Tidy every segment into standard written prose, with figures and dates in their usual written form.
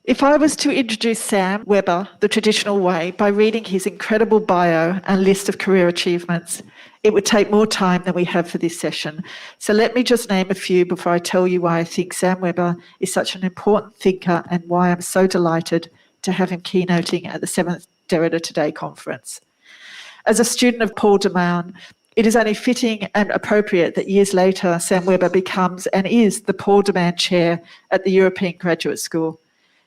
If I was to introduce Sam Weber the traditional way by reading his incredible bio and list of career achievements, it would take more time than we have for this session. So let me just name a few before I tell you why I think Sam Weber is such an important thinker and why I'm so delighted to have him keynoting at the 7th Derrida Today conference. As a student of Paul de Man, it is only fitting and appropriate that years later, Sam Weber becomes and is the Paul de Man Chair at the European Graduate School.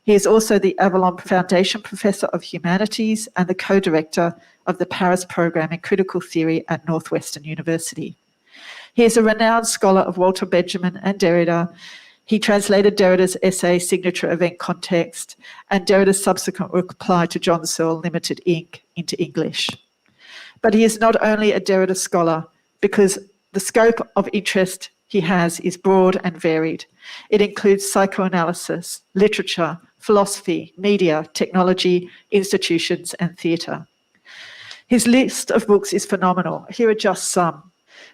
He is also the Avalon Foundation Professor of Humanities and the co-director of the Paris Program in Critical Theory at Northwestern University. He is a renowned scholar of Walter Benjamin and Derrida. He translated Derrida's essay Signature Event Context and Derrida's subsequent reply to John Searle Limited Inc. into English. But he is not only a Derrida scholar because the scope of interest he has is broad and varied. It includes psychoanalysis, literature, philosophy, media, technology, institutions, and theatre. His list of books is phenomenal. Here are just some.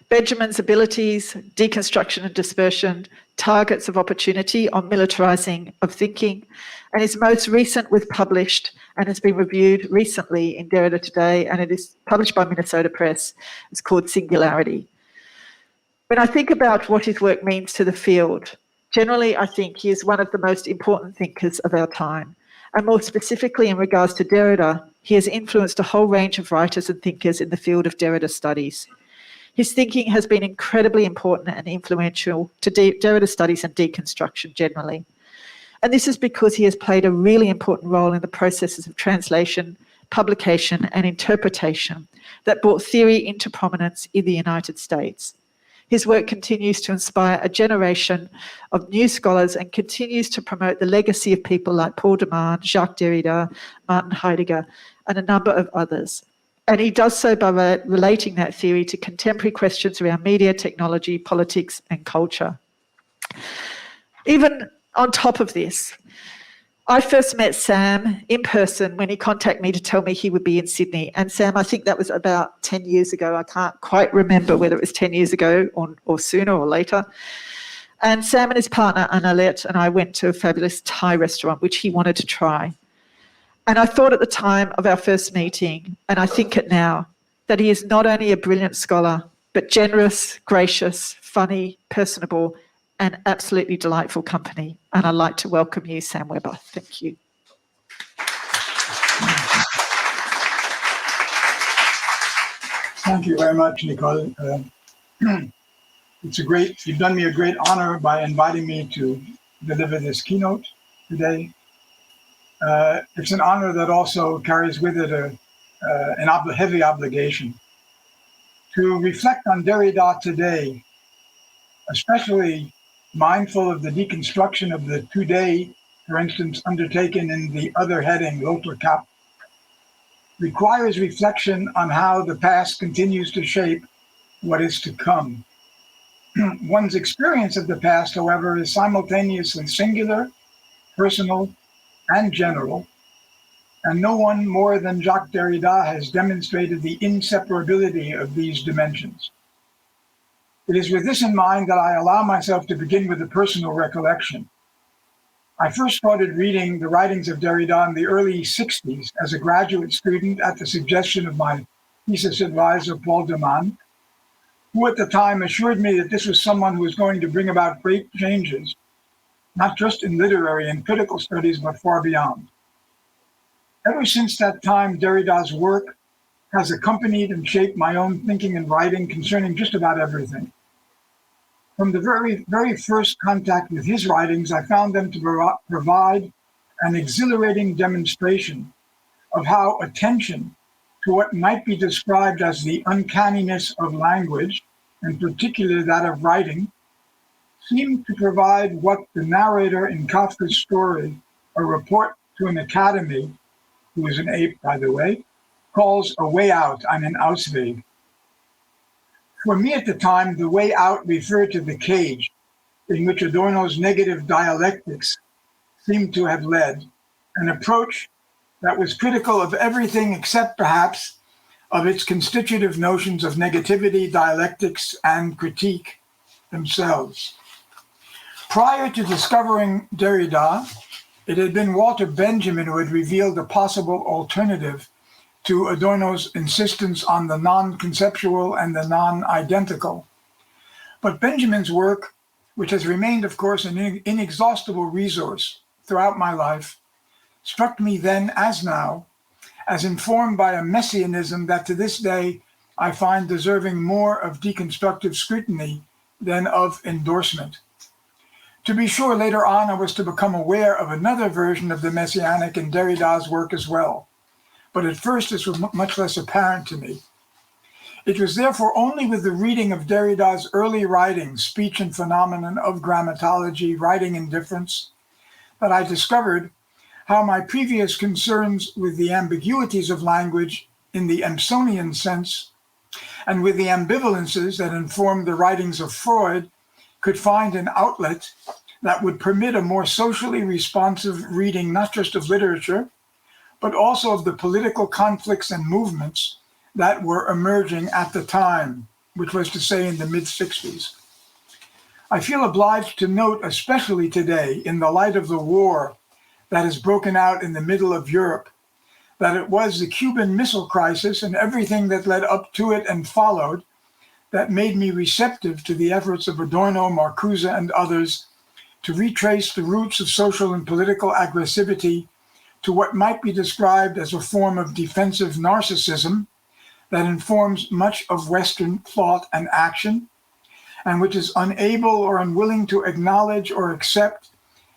Benjamin's Abilities, Deconstruction and Dispersion, Targets of Opportunity on Militarizing of Thinking, and his most recent was published and has been reviewed recently in Derrida Today, and it is published by Minnesota Press. It's called Singularity. When I think about what his work means to the field, generally I think he is one of the most important thinkers of our time. And more specifically in regards to Derrida, he has influenced a whole range of writers and thinkers in the field of Derrida studies. His thinking has been incredibly important and influential to Derrida studies and deconstruction generally. And this is because he has played a really important role in the processes of translation, publication, and interpretation that brought theory into prominence in the United States. His work continues to inspire a generation of new scholars and continues to promote the legacy of people like Paul de Man, Jacques Derrida, Martin Heidegger, and a number of others. And he does so by relating that theory to contemporary questions around media, technology, politics, and culture. Even on top of this, I first met Sam in person when he contacted me to tell me he would be in Sydney. And Sam, I think that was about 10 years ago. I can't quite remember whether it was 10 years ago or sooner or later. And Sam and his partner, Annalette, and I went to a fabulous Thai restaurant, which he wanted to try. And I thought at the time of our first meeting, and I think it now, that he is not only a brilliant scholar, but generous, gracious, funny, personable, and absolutely delightful company. And I'd like to welcome you, Sam Weber. Thank you. Thank you very much, Nicole. You've done me a great honor by inviting me to deliver this keynote today. It's an honor that also carries with it a heavy obligation to reflect on Derrida today, especially mindful of the deconstruction of the today, for instance, undertaken in the other heading, L'autre cap, requires reflection on how the past continues to shape what is to come. One's experience of the past, however, is simultaneously singular, personal, and general, and no one more than Jacques Derrida has demonstrated the inseparability of these dimensions. It is with this in mind that I allow myself to begin with a personal recollection. I first started reading the writings of Derrida in the early 60s as a graduate student at the suggestion of my thesis advisor, Paul de Man, who at the time assured me that this was someone who was going to bring about great changes, not just in literary and critical studies, but far beyond. Ever since that time, Derrida's work has accompanied and shaped my own thinking and writing concerning just about everything. From the very, very first contact with his writings, I found them to provide an exhilarating demonstration of how attention to what might be described as the uncanniness of language, and particularly that of writing, seemed to provide what the narrator in Kafka's story, A Report to an Academy, who is an ape, by the way, calls a way out, einen Ausweg. For me at the time, the way out referred to the cage in which Adorno's negative dialectics seemed to have led, an approach that was critical of everything except perhaps of its constitutive notions of negativity, dialectics, and critique themselves. Prior to discovering Derrida, It had been Walter Benjamin who had revealed a possible alternative to Adorno's insistence on the non-conceptual and the non-identical. But Benjamin's work, which has remained, of course, an inexhaustible resource throughout my life, struck me then as now as informed by a messianism that to this day I find deserving more of deconstructive scrutiny than of endorsement. To be sure, later on I was to become aware of another version of the messianic in Derrida's work as well, but at first this was much less apparent to me. It was therefore only with the reading of Derrida's early writings, Speech and Phenomenon of Grammatology, Writing Indifference, that I discovered how my previous concerns with the ambiguities of language in the Emersonian sense and with the ambivalences that informed the writings of Freud could find an outlet that would permit a more socially responsive reading, not just of literature, but also of the political conflicts and movements that were emerging at the time, which was to say in the mid-60s. I feel obliged to note, especially today, in the light of the war that has broken out in the middle of Europe, that it was the Cuban Missile Crisis and everything that led up to it and followed that made me receptive to the efforts of Adorno, Marcuse, and others to retrace the roots of social and political aggressivity to what might be described as a form of defensive narcissism that informs much of Western thought and action, and which is unable or unwilling to acknowledge or accept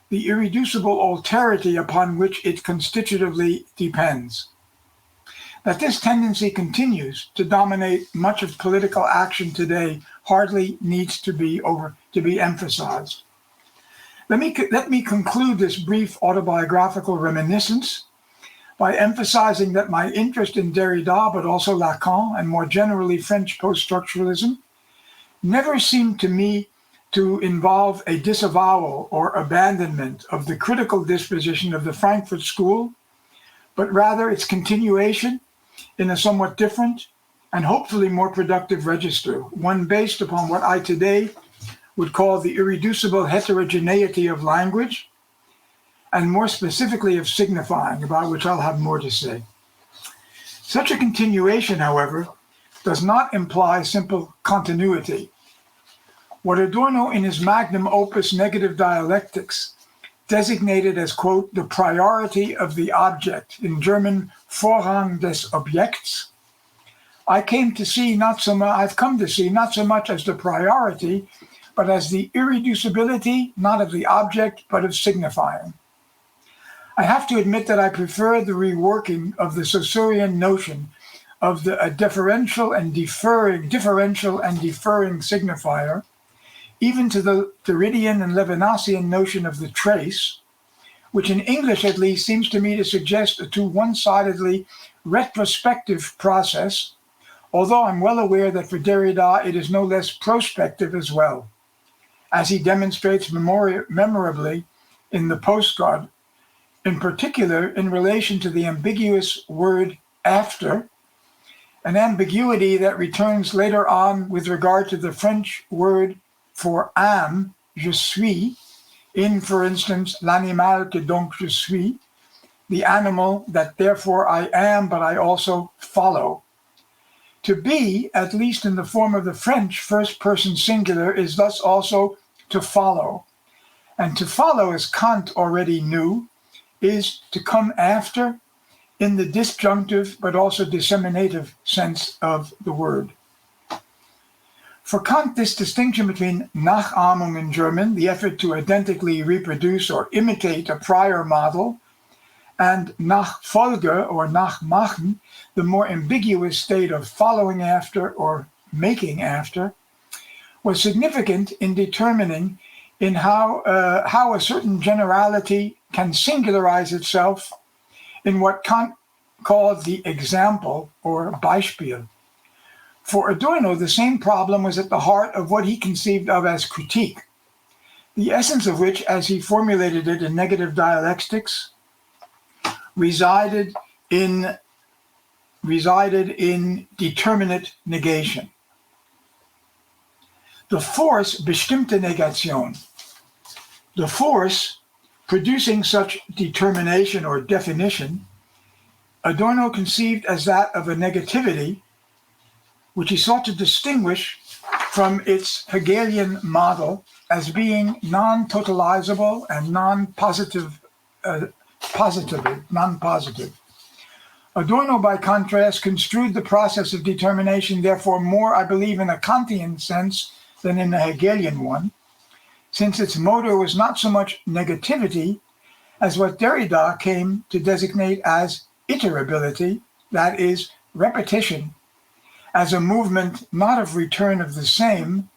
the irreducible alterity upon which it constitutively depends. That this tendency continues to dominate much of political action today hardly needs to be emphasized. Let me conclude this brief autobiographical reminiscence by emphasizing that my interest in Derrida, but also Lacan, and more generally French post-structuralism, never seemed to me to involve a disavowal or abandonment of the critical disposition of the Frankfurt School, but rather its continuation in a somewhat different and hopefully more productive register, one based upon what I today would call the irreducible heterogeneity of language, and more specifically of signifying, about which I'll have more to say. Such a continuation, however, does not imply simple continuity. What Adorno in his magnum opus Negative Dialectics designated as, quote, the priority of the object, in German, Vorrang des Objekts, I've come to see not so much as the priority, but as the irreducibility, not of the object, but of signifying. I have to admit that I prefer the reworking of the Saussurean notion of a differential and deferring signifier, even to the Derridian and Levinasian notion of the trace, which in English at least seems to me to suggest a too one-sidedly retrospective process, although I'm well aware that for Derrida it is no less prospective as well, as he demonstrates memorably in the postcard, in particular in relation to the ambiguous word after, an ambiguity that returns later on with regard to the French word for am, je suis, in, for instance, l'animal que donc je suis, the animal that therefore I am, but I also follow. To be, at least in the form of the French first-person singular, is thus also to follow. And to follow, as Kant already knew, is to come after in the disjunctive but also disseminative sense of the word. For Kant, this distinction between Nachahmung in German, the effort to identically reproduce or imitate a prior model, and Nachfolge or Nachmachen, the more ambiguous state of following after or making after, was significant in determining in how a certain generality can singularize itself in what Kant called the example or Beispiel. For Adorno, the same problem was at the heart of what he conceived of as critique, the essence of which, as he formulated it in Negative Dialectics, resided in determinate negation. The force bestimmte Negation. The force Producing such determination or definition, Adorno conceived as that of a negativity, which he sought to distinguish from its Hegelian model as being non-totalizable and non-positive. Adorno, by contrast, construed the process of determination, therefore, more, I believe, in a Kantian sense than in a Hegelian one, since its motor was not so much negativity as what Derrida came to designate as iterability, that is, repetition, as a movement not of return of the same,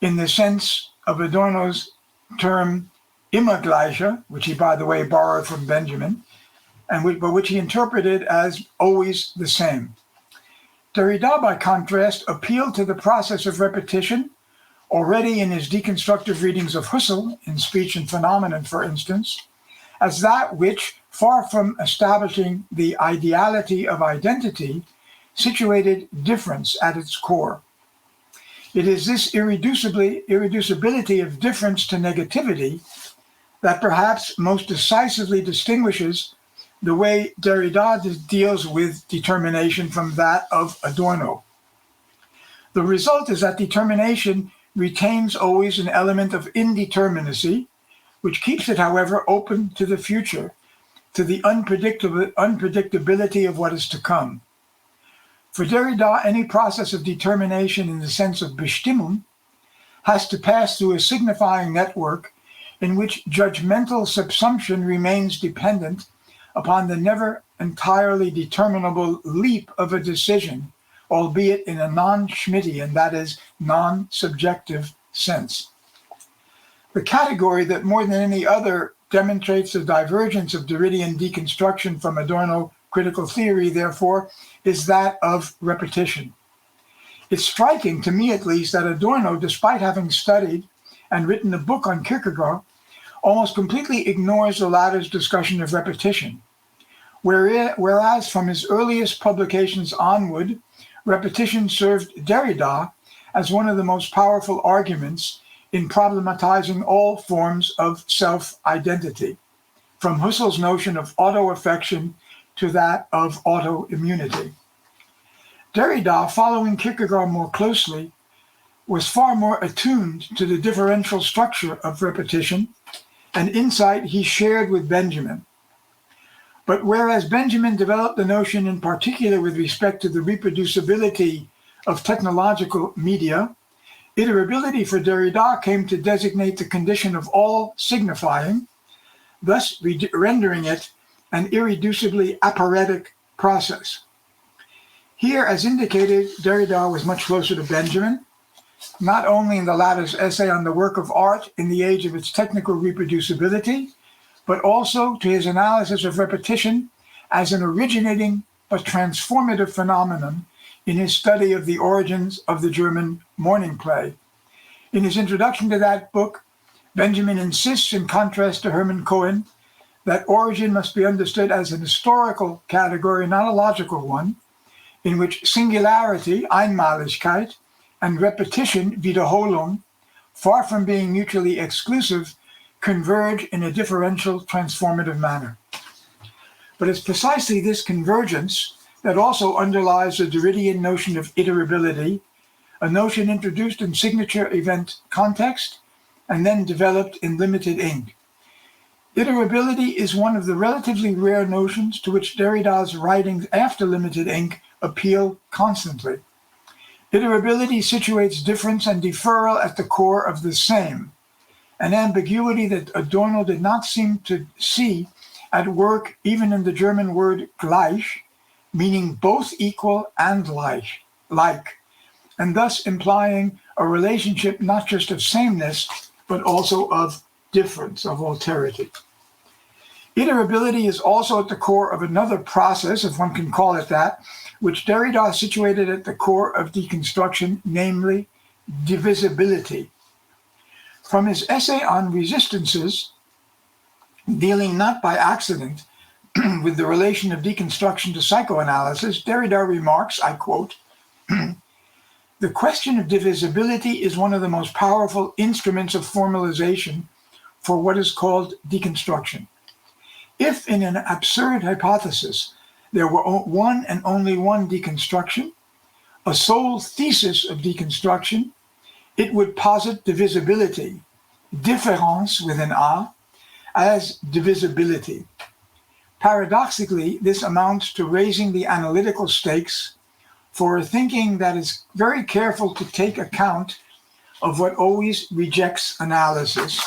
in the sense of Adorno's term Immergleiche, which he, by the way, borrowed from Benjamin, but which he interpreted as always the same. Derrida, by contrast, appealed to the process of repetition, already in his deconstructive readings of Husserl, in Speech and Phenomenon, for instance, as that which, far from establishing the ideality of identity, situated difference at its core. It is this irreducibility of difference to negativity that perhaps most decisively distinguishes the way Derrida deals with determination from that of Adorno. The result is that determination retains always an element of indeterminacy, which keeps it, however, open to the future, to the unpredictability of what is to come. For Derrida, any process of determination in the sense of Bestimmung has to pass through a signifying network in which judgmental subsumption remains dependent upon the never entirely determinable leap of a decision, albeit in a non-Schmittian, that is, non-subjective sense. The category that more than any other demonstrates the divergence of Derridian deconstruction from Adorno critical theory, therefore, is that of repetition. It's striking, to me at least, that Adorno, despite having studied and written a book on Kierkegaard, almost completely ignores the latter's discussion of repetition. Whereas from his earliest publications onward, repetition served Derrida as one of the most powerful arguments in problematizing all forms of self-identity, from Husserl's notion of auto-affection to that of autoimmunity. Derrida, following Kierkegaard more closely, was far more attuned to the differential structure of repetition, an insight he shared with Benjamin. But whereas Benjamin developed the notion in particular with respect to the reproducibility of technological media, iterability for Derrida came to designate the condition of all signifying, thus rendering it an irreducibly apparatic process. Here, as indicated, Derrida was much closer to Benjamin, not only in the latter's essay on the work of art in the age of its technical reproducibility, but also to his analysis of repetition as an originating but transformative phenomenon in his study of the origins of the German morning play. In his introduction to that book, Benjamin insists, in contrast to Hermann Cohen, that origin must be understood as an historical category, not a logical one, in which singularity, Einmaligkeit, and repetition, Wiederholung, far from being mutually exclusive, converge in a differential, transformative manner. But it's precisely this convergence that also underlies the Derridian notion of iterability, a notion introduced in signature event context and then developed in limited ink. Iterability is one of the relatively rare notions to which Derrida's writings after limited ink appeal constantly. Iterability situates difference and deferral at the core of the same, an ambiguity that Adorno did not seem to see at work even in the German word gleich, meaning both equal and like, and thus implying a relationship not just of sameness, but also of difference, of alterity. Iterability is also at the core of another process, if one can call it that, which Derrida situated at the core of deconstruction, namely divisibility. From his essay on resistances, dealing not by accident with the relation of deconstruction to psychoanalysis, Derrida remarks, I quote, "The question of divisibility is one of the most powerful instruments of formalization for what is called deconstruction. If in an absurd hypothesis there were one and only one deconstruction, a sole thesis of deconstruction, it would posit divisibility, différence with an A, as divisibility. Paradoxically, this amounts to raising the analytical stakes for a thinking that is very careful to take account of what always rejects analysis: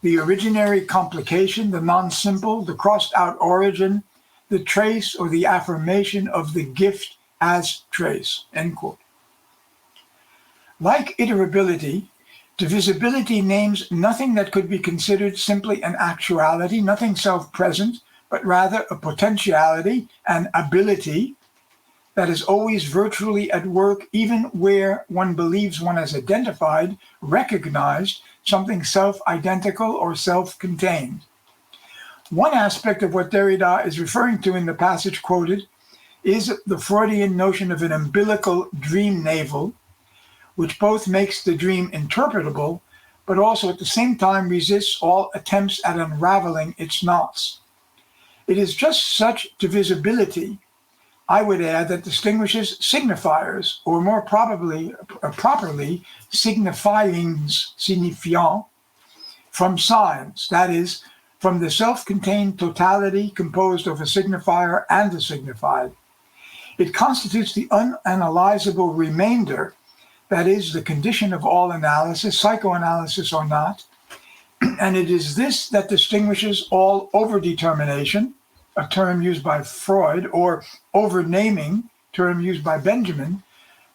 the originary complication, the non-simple, the crossed-out origin, the trace or the affirmation of the gift as trace, end quote. Like iterability, divisibility names nothing that could be considered simply an actuality, nothing self-present, but rather a potentiality, an ability that is always virtually at work, even where one believes one has identified, recognized something self-identical or self-contained. One aspect of what Derrida is referring to in the passage quoted is the Freudian notion of an umbilical dream navel, which both makes the dream interpretable, but also at the same time resists all attempts at unraveling its knots. It is just such divisibility, I would add, that distinguishes signifiers, or more properly signifyings, signifiant, from signs, that is, from the self-contained totality composed of a signifier and a signified. It constitutes the unanalyzable remainder, that is, the condition of all analysis, psychoanalysis or not, and it is this that distinguishes all overdetermination, a term used by Freud, or overnaming, term used by Benjamin,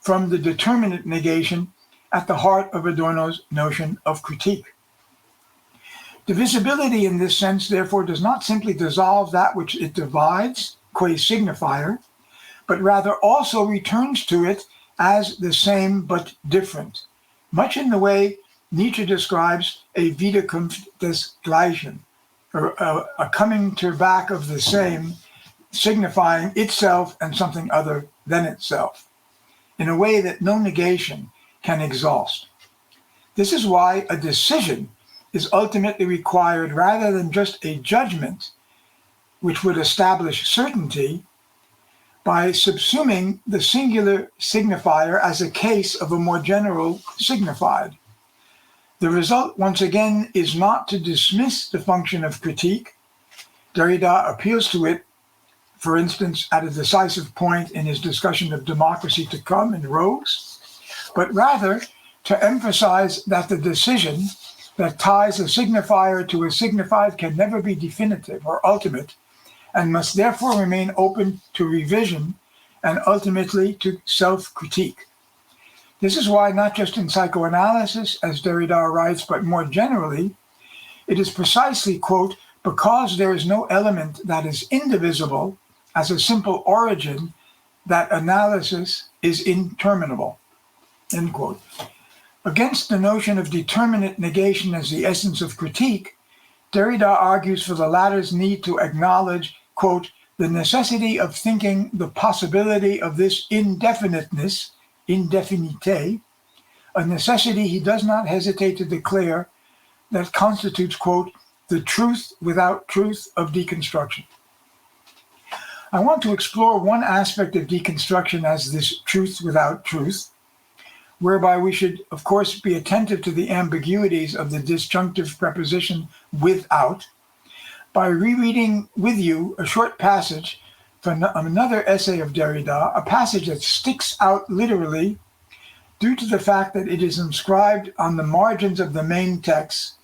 from the determinate negation at the heart of Adorno's notion of critique. Divisibility in this sense, therefore, does not simply dissolve that which it divides, qua signifier, but rather also returns to it as the same but different, much in the way Nietzsche describes a Wiederkunft des Gleichen, or a coming to back of the same, signifying itself and something other than itself, in a way that no negation can exhaust. This is why a decision is ultimately required rather than just a judgment, which would establish certainty, by subsuming the singular signifier as a case of a more general signified. The result, once again, is not to dismiss the function of critique. Derrida appeals to it, for instance, at a decisive point in his discussion of democracy to come in Rogues, but rather to emphasize that the decision that ties a signifier to a signified can never be definitive or ultimate, and must therefore remain open to revision and ultimately to self-critique. This is why, not just in psychoanalysis, as Derrida writes, but more generally, it is precisely, quote, because there is no element that is indivisible as a simple origin, that analysis is interminable, end quote. Against the notion of determinate negation as the essence of critique, Derrida argues for the latter's need to acknowledge, quote, the necessity of thinking the possibility of this indefiniteness, indefinite, a necessity he does not hesitate to declare that constitutes, quote, the truth without truth of deconstruction. I want to explore one aspect of deconstruction as this truth without truth, whereby we should, of course, be attentive to the ambiguities of the disjunctive preposition without, by rereading with you a short passage from another essay of Derrida, a passage that sticks out literally due to the fact that it is inscribed on the margins of the main text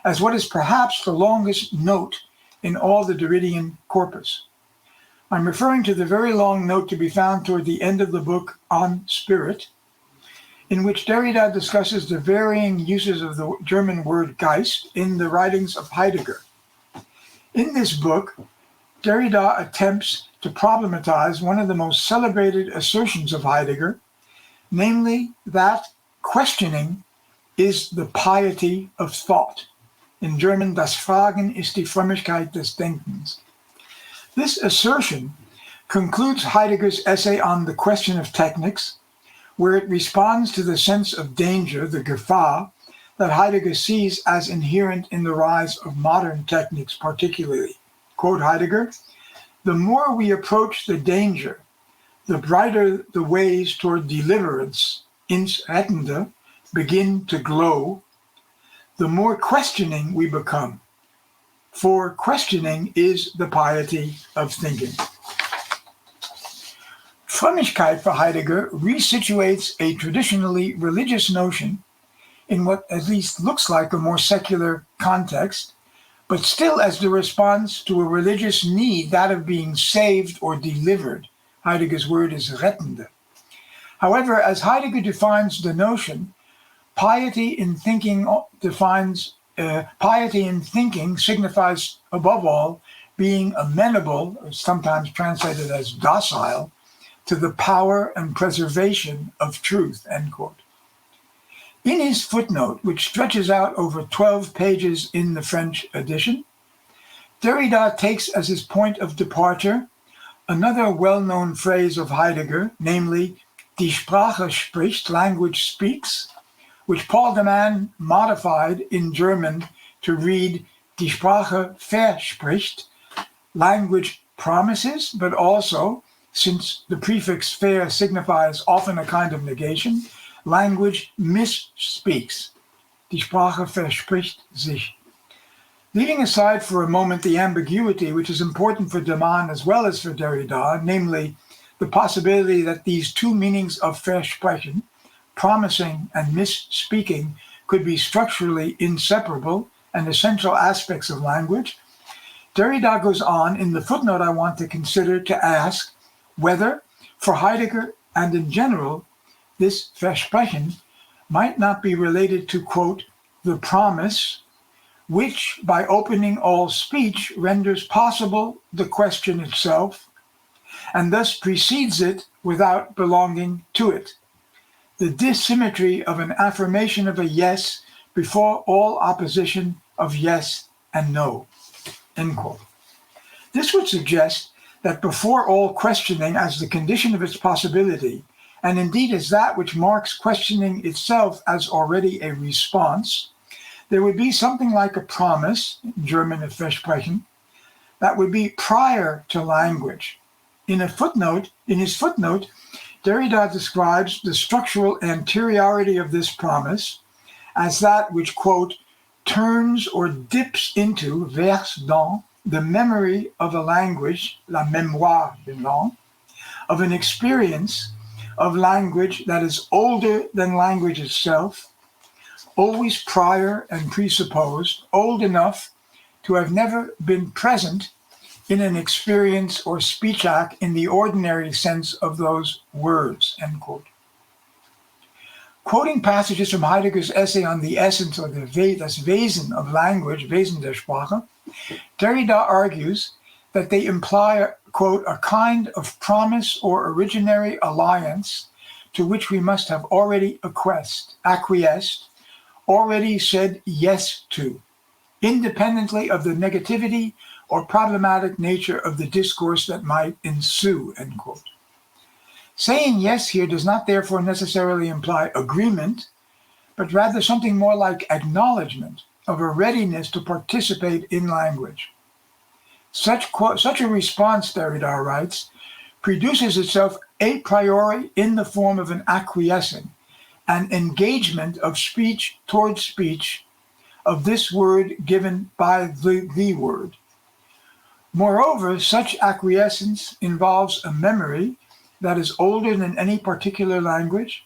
as what is perhaps the longest note in all the Derridian corpus. I'm referring to the very long note to be found toward the end of the book On Spirit, in which Derrida discusses the varying uses of the German word Geist in the writings of Heidegger. In this book, Derrida attempts to problematize one of the most celebrated assertions of Heidegger, namely that questioning is the piety of thought. In German, das Fragen ist die Frömmigkeit des Denkens. This assertion concludes Heidegger's essay on the question of technics, where it responds to the sense of danger, the Gefahr, that Heidegger sees as inherent in the rise of modern techniques particularly. Quote Heidegger, "The more we approach the danger, the brighter the ways toward deliverance, ins rettende, begin to glow, the more questioning we become. For questioning is the piety of thinking." Frömmigkeit for Heidegger resituates a traditionally religious notion in what at least looks like a more secular context, but still as the response to a religious need, that of being saved or delivered. Heidegger's word is rettende. However, as Heidegger defines the notion, piety in thinking signifies above all being amenable, or sometimes translated as docile, to the power and preservation of truth, end quote. In his footnote, which stretches out over 12 pages in the French edition, Derrida takes as his point of departure another well-known phrase of Heidegger, namely, "Die Sprache spricht," language speaks, which Paul de Man modified in German to read "Die Sprache verspricht," language promises, but also, since the prefix "ver" signifies often a kind of negation, language misspeaks. Die Sprache verspricht sich. Leaving aside for a moment the ambiguity which is important for de Man as well as for Derrida, namely the possibility that these two meanings of versprechen, promising and misspeaking, could be structurally inseparable and essential aspects of language, Derrida goes on in the footnote I want to consider to ask whether, for Heidegger and in general, this versprechen might not be related to, quote, "the promise," which, by opening all speech, renders possible the question itself, and thus precedes it without belonging to it. The dissymmetry of an affirmation of a yes before all opposition of yes and no, end quote. This would suggest that before all questioning as the condition of its possibility, and indeed as that which marks questioning itself as already a response, there would be something like a promise, in German a Versprechen, that would be prior to language. In his footnote, Derrida describes the structural anteriority of this promise as that which, quote, turns or dips into, verse dans, the memory of a language, la mémoire de langue, of an experience of language that is older than language itself, always prior and presupposed, old enough to have never been present in an experience or speech act in the ordinary sense of those words, end quote. Quoting passages from Heidegger's essay on the essence or das Wesen of language, Wesen der Sprache, Derrida argues that they imply, quote, a kind of promise or originary alliance to which we must have already acquiesced, already said yes to, independently of the negativity or problematic nature of the discourse that might ensue, end quote. Saying yes here does not therefore necessarily imply agreement, but rather something more like acknowledgement of a readiness to participate in language. Such a response, Derrida writes, produces itself a priori in the form of an acquiescing, an engagement of speech towards speech, of this word given by the word. Moreover, such acquiescence involves a memory that is older than any particular language,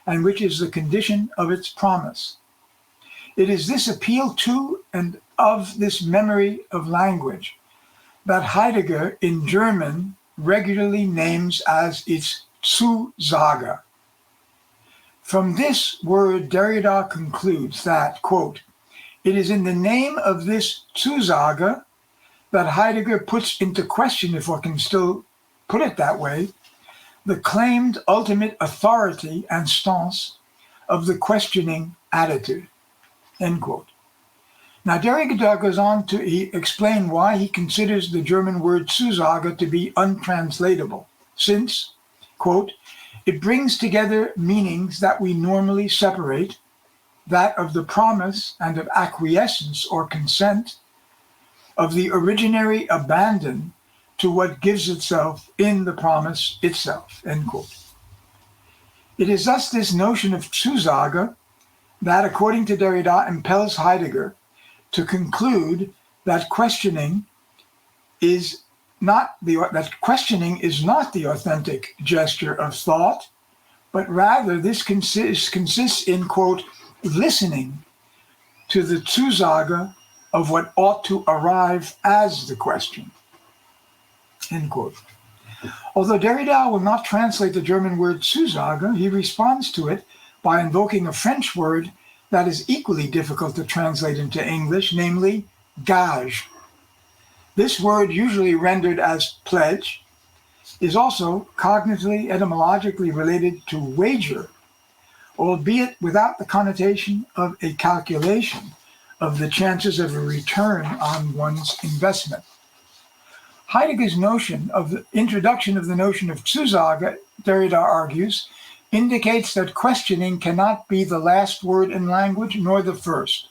and which is the condition of its promise. It is this appeal to and of this memory of language that Heidegger in German regularly names as its Zusage. From this word, Derrida concludes that, quote, it is in the name of this Zusage that Heidegger puts into question, if one can still put it that way, the claimed ultimate authority and stance of the questioning attitude, end quote. Now, Derrida goes on to explain why he considers the German word Zusage to be untranslatable, since, quote, it brings together meanings that we normally separate, that of the promise and of acquiescence or consent, of the originary abandon to what gives itself in the promise itself, end quote. It is thus this notion of Zusage that, according to Derrida, impels Heidegger to conclude that questioning is not the authentic gesture of thought, but rather this consists in, quote, listening to the Zusage of what ought to arrive as the question, end quote. Although Derrida will not translate the German word Zusage, he responds to it by invoking a French word that is equally difficult to translate into English, namely gage. This word, usually rendered as pledge, is also cognitively, etymologically related to wager, albeit without the connotation of a calculation of the chances of a return on one's investment. Heidegger's notion of the introduction of the notion of Zusage, Derrida argues, indicates that questioning cannot be the last word in language nor the first.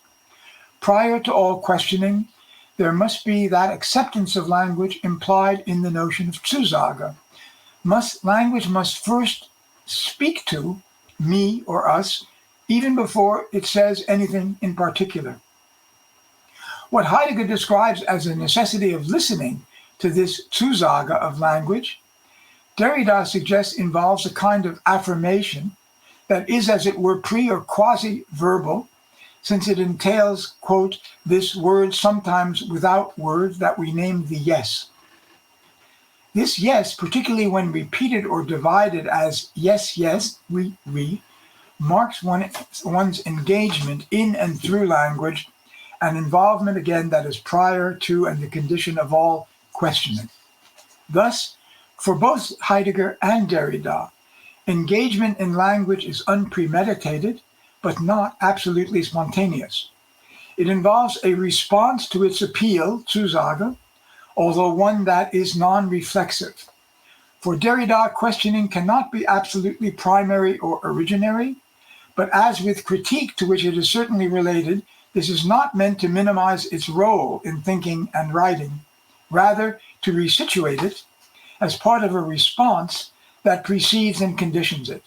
Prior to all questioning, there must be that acceptance of language implied in the notion of Zusage. Language must first speak to me or us, even before it says anything in particular. What Heidegger describes as a necessity of listening to this Zusage of language, Derrida suggests involves a kind of affirmation that is, as it were, pre or quasi-verbal, since it entails, quote, this word sometimes without words that we name the yes. This yes, particularly when repeated or divided as yes, yes, we, marks one's engagement in and through language, an involvement, again, that is prior to and the condition of all questioning. Thus, for both Heidegger and Derrida, engagement in language is unpremeditated, but not absolutely spontaneous. It involves a response to its appeal, Zusage, although one that is non-reflexive. For Derrida, questioning cannot be absolutely primary or originary, but as with critique, to which it is certainly related, this is not meant to minimize its role in thinking and writing, rather to resituate it as part of a response that precedes and conditions it.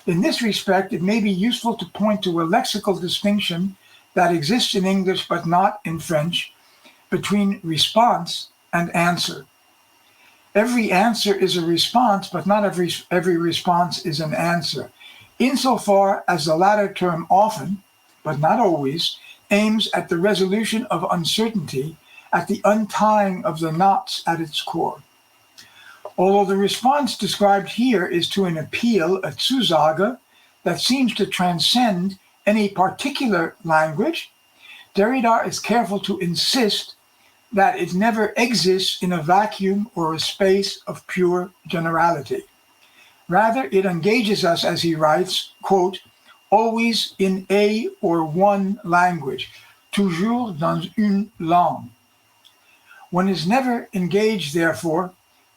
In this respect, it may be useful to point to a lexical distinction that exists in English but not in French between response and answer. Every answer is a response, but not every response is an answer, insofar as the latter term often, but not always, aims at the resolution of uncertainty, at the untying of the knots at its core. Although the response described here is to an appeal, a Zusage, that seems to transcend any particular language, Derrida is careful to insist that it never exists in a vacuum or a space of pure generality. Rather, it engages us, as he writes, quote, always in a or one language, toujours dans une langue. One is never engaged, therefore,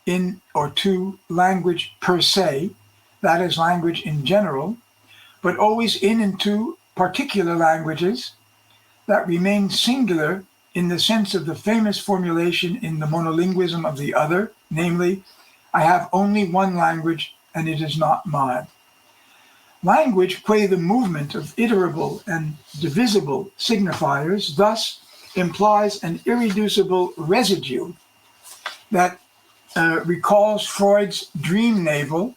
in or to language per se, that is language in general, but always in and to particular languages that remain singular in the sense of the famous formulation in the monolinguism of the other, namely, I have only one language and it is not mine. Language, qua the movement of iterable and divisible signifiers, thus implies an irreducible residue that recalls Freud's dream navel,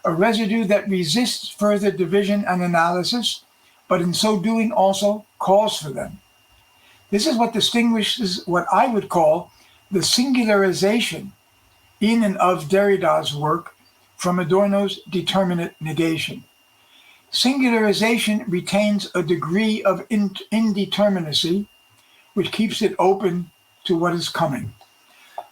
a residue that resists further division and analysis, but in so doing also calls for them. This is what distinguishes what I would call the singularization in and of Derrida's work from Adorno's determinate negation. Singularization retains a degree of indeterminacy, which keeps it open to what is coming.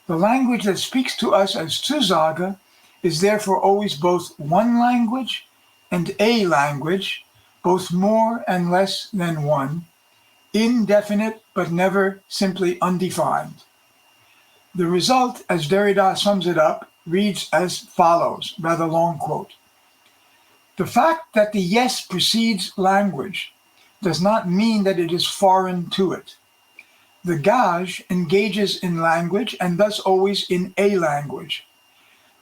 The language that speaks to us as Zusage is therefore always both one language and a language, both more and less than one, indefinite but never simply undefined. The result, as Derrida sums it up, reads as follows, rather long quote. The fact that the yes precedes language does not mean that it is foreign to it. The gage engages in language and thus always in a language.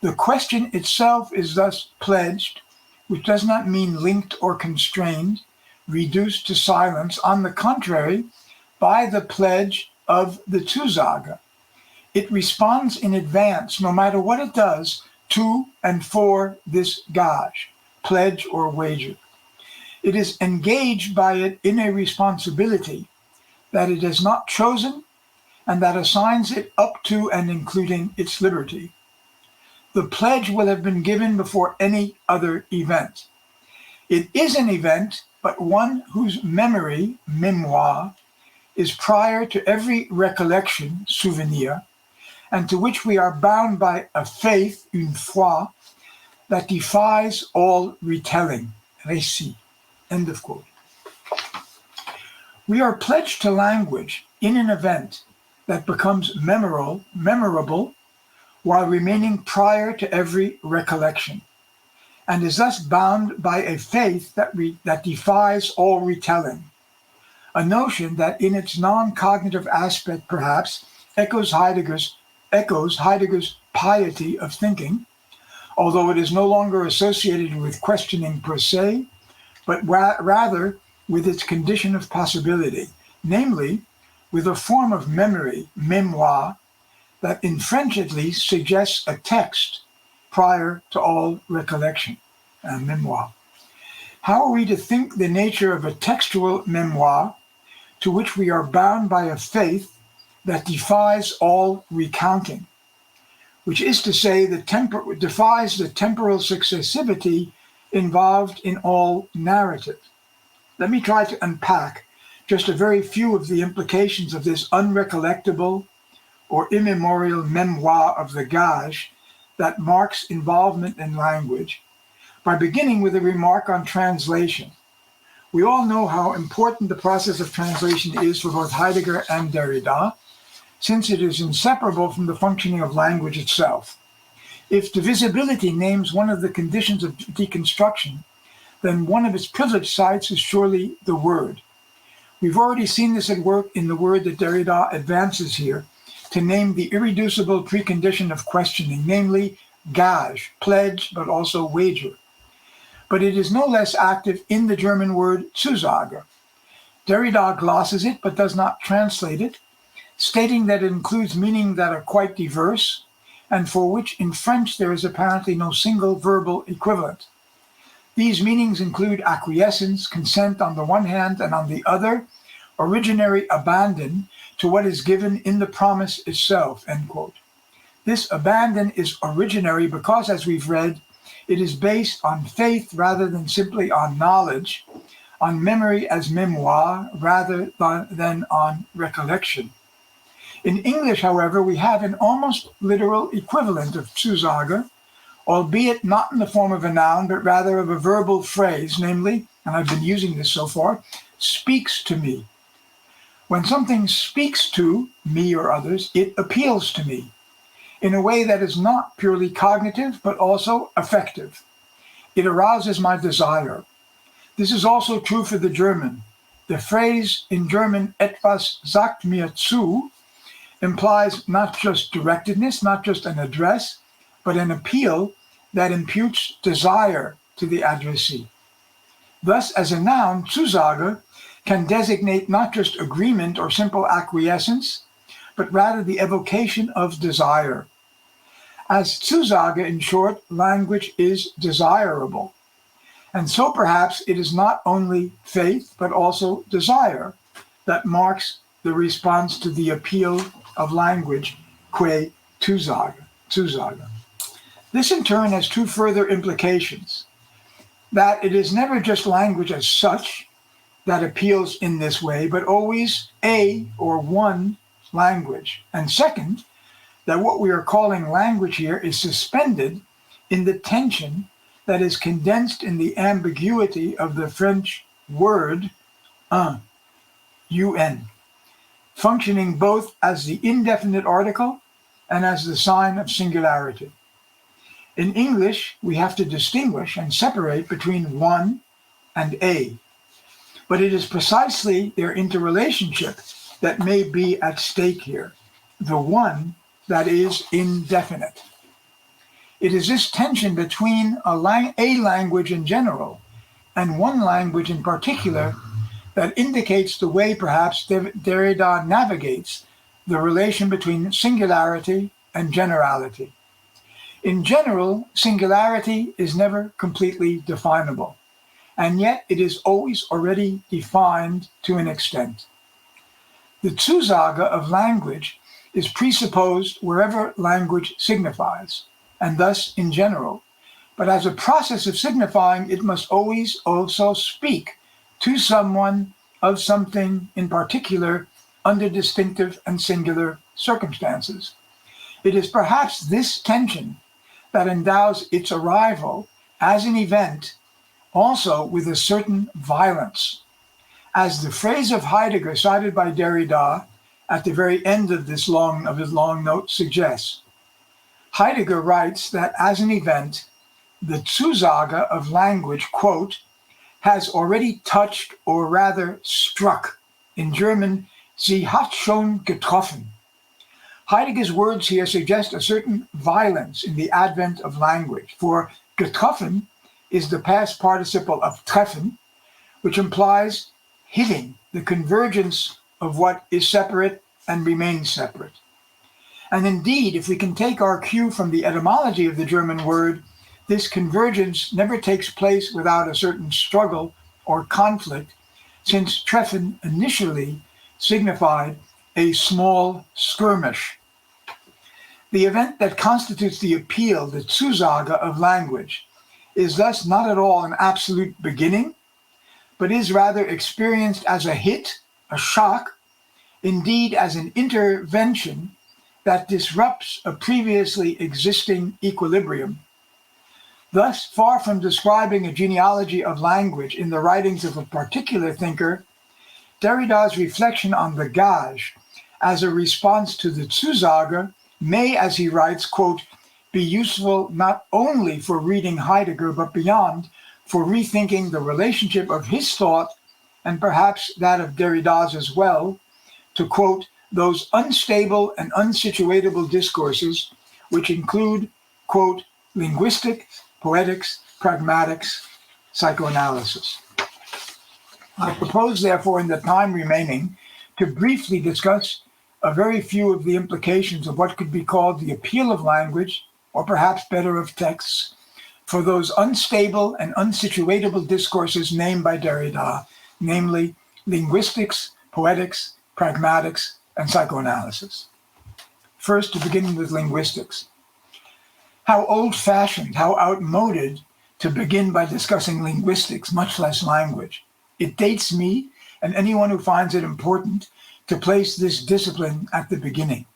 The question itself is thus pledged, which does not mean linked or constrained, reduced to silence. On the contrary, by the pledge of the Zusage. It responds in advance, no matter what it does, to and for this gage, pledge or wager. It is engaged by it in a responsibility that it has not chosen and that assigns it up to and including its liberty. The pledge will have been given before any other event. It is an event, but one whose memory, mémoire, is prior to every recollection, souvenir, and to which we are bound by a faith, une foi, that defies all retelling, récit. End of quote. We are pledged to language in an event that becomes memorable while remaining prior to every recollection, and is thus bound by a faith that defies all retelling, a notion that in its non-cognitive aspect perhaps echoes Heidegger's piety of thinking, although it is no longer associated with questioning per se, but rather with its condition of possibility, namely with a form of memory, mémoire, that in French at least suggests a text prior to all recollection, mémoire. How are we to think the nature of a textual mémoire to which we are bound by a faith that defies all recounting, which is to say, defies the temporal successivity involved in all narrative? Let me try to unpack just a very few of the implications of this unrecollectable or immemorial mémoire of the gage that marks involvement in language, by beginning with a remark on translation. We all know how important the process of translation is for both Heidegger and Derrida, since it is inseparable from the functioning of language itself. If divisibility names one of the conditions of deconstruction, then one of its privileged sites is surely the word. We've already seen this at work in the word that Derrida advances here to name the irreducible precondition of questioning, namely gage, pledge, but also wager. But it is no less active in the German word Zusage. Derrida glosses it but does not translate it, stating that it includes meanings that are quite diverse, and for which in French there is apparently no single verbal equivalent. These meanings include acquiescence, consent on the one hand, and on the other, originary abandon to what is given in the promise itself, end quote. This abandon is originary because, as we've read, it is based on faith rather than simply on knowledge, on memory as mémoire rather than on recollection. In English, however, we have an almost literal equivalent of Zusage, albeit not in the form of a noun, but rather of a verbal phrase, namely, and I've been using this so far, speaks to me. When something speaks to me or others, it appeals to me in a way that is not purely cognitive, but also affective. It arouses my desire. This is also true for the German. The phrase in German, etwas sagt mir zu, implies not just directedness, not just an address, but an appeal that imputes desire to the addressee. Thus, as a noun, Zusage can designate not just agreement or simple acquiescence, but rather the evocation of desire. As Zusage, in short, language is desirable. And so perhaps it is not only faith, but also desire that marks the response to the appeal of language, que Zusage. This in turn has two further implications: that it is never just language as such that appeals in this way, but always a or one language. And second, that what we are calling language here is suspended in the tension that is condensed in the ambiguity of the French word un, functioning both as the indefinite article and as the sign of singularity. In English, we have to distinguish and separate between one and a. But it is precisely their interrelationship that may be at stake here, the one that is indefinite. It is this tension between a language in general and one language in particular that indicates the way perhaps Derrida navigates the relation between singularity and generality. In general, singularity is never completely definable, and yet it is always already defined to an extent. The Zusage of language is presupposed wherever language signifies, and thus in general. But as a process of signifying, it must always also speak to someone of something in particular under distinctive and singular circumstances. It is perhaps this tension that endows its arrival as an event also with a certain violence. As the phrase of Heidegger cited by Derrida at the very end of his long note suggests. Heidegger writes that as an event, the Zusage of language, quote, has already touched or rather struck. In German, sie hat schon getroffen. Heidegger's words here suggest a certain violence in the advent of language, for getroffen is the past participle of treffen, which implies hitting, the convergence of what is separate and remains separate. And indeed, if we can take our cue from the etymology of the German word, this convergence never takes place without a certain struggle or conflict, since treffen initially signified a small skirmish. The event that constitutes the appeal, the Zusage of language, is thus not at all an absolute beginning, but is rather experienced as a hit, a shock, indeed as an intervention that disrupts a previously existing equilibrium. Thus, far from describing a genealogy of language in the writings of a particular thinker, Derrida's reflection on the gage as a response to the Zusage may, as he writes, quote, be useful not only for reading Heidegger, but beyond, for rethinking the relationship of his thought, and perhaps that of Derrida's as well, to quote, those unstable and unsituatable discourses, which include, quote, linguistic, poetics, pragmatics, psychoanalysis. I propose, therefore, in the time remaining, to briefly discuss a very few of the implications of what could be called the appeal of language, or perhaps better of texts, for those unstable and unsituatable discourses named by Derrida, namely linguistics, poetics, pragmatics, and psychoanalysis. First, to begin with linguistics. How old-fashioned, how outmoded to begin by discussing linguistics, much less language. It dates me and anyone who finds it important to place this discipline at the beginning.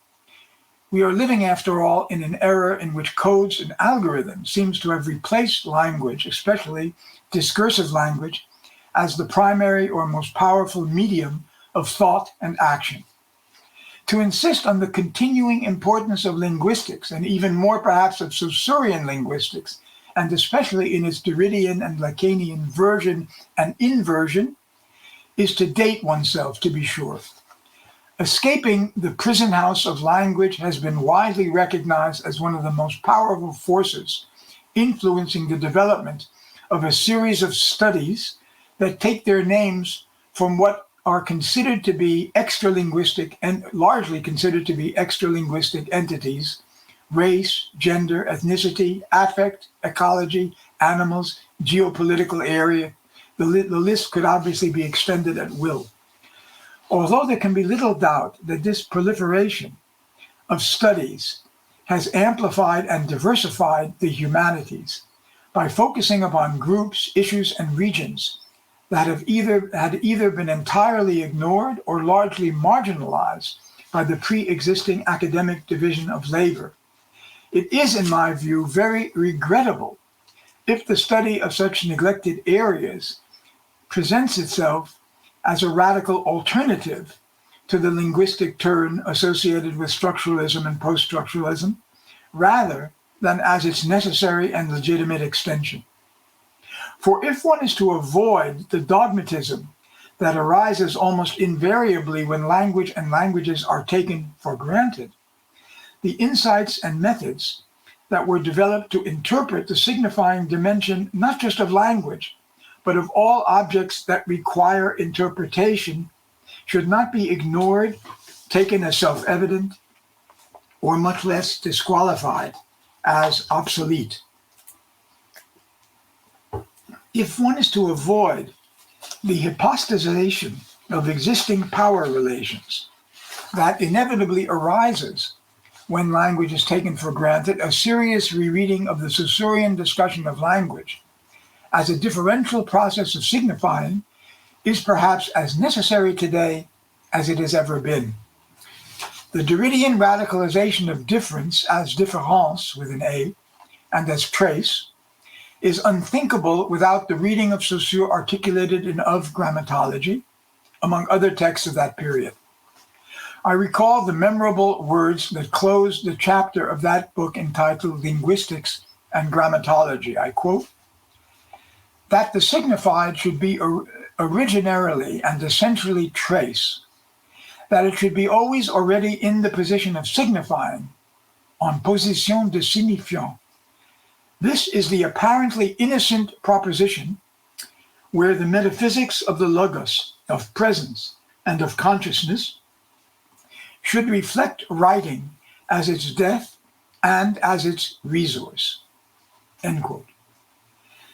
We are living, after all, in an era in which codes and algorithms seems to have replaced language, especially discursive language, as the primary or most powerful medium of thought and action. To insist on the continuing importance of linguistics, and even more perhaps of Saussurean linguistics, and especially in its Derridian and Lacanian version and inversion, is to date oneself, to be sure. Escaping the prison house of language has been widely recognized as one of the most powerful forces influencing the development of a series of studies that take their names from what are considered to be extralinguistic and largely considered to be extralinguistic entities: race, gender, ethnicity, affect, ecology, animals, geopolitical area. The list could obviously be extended at will. Although there can be little doubt that this proliferation of studies has amplified and diversified the humanities by focusing upon groups, issues, and regions that had either been entirely ignored or largely marginalized by the pre-existing academic division of labor. It is, in my view, very regrettable if the study of such neglected areas presents itself as a radical alternative to the linguistic turn associated with structuralism and post-structuralism, rather than as its necessary and legitimate extension. For if one is to avoid the dogmatism that arises almost invariably when language and languages are taken for granted, the insights and methods that were developed to interpret the signifying dimension not just of language, but of all objects that require interpretation should not be ignored, taken as self-evident, or much less disqualified as obsolete. If one is to avoid the hypostasization of existing power relations that inevitably arises when language is taken for granted, a serious rereading of the Saussurean discussion of language as a differential process of signifying is perhaps as necessary today as it has ever been. The Derridian radicalization of difference as différence with an A and as trace is unthinkable without the reading of Saussure articulated in Of Grammatology, among other texts of that period. I recall the memorable words that closed the chapter of that book entitled Linguistics and Grammatology. I quote, "That the signified should be originarily and essentially trace, that it should be always already in the position of signifying, en position de signifiant. This is the apparently innocent proposition where the metaphysics of the logos, of presence, and of consciousness should reflect writing as its depth and as its resource." End quote.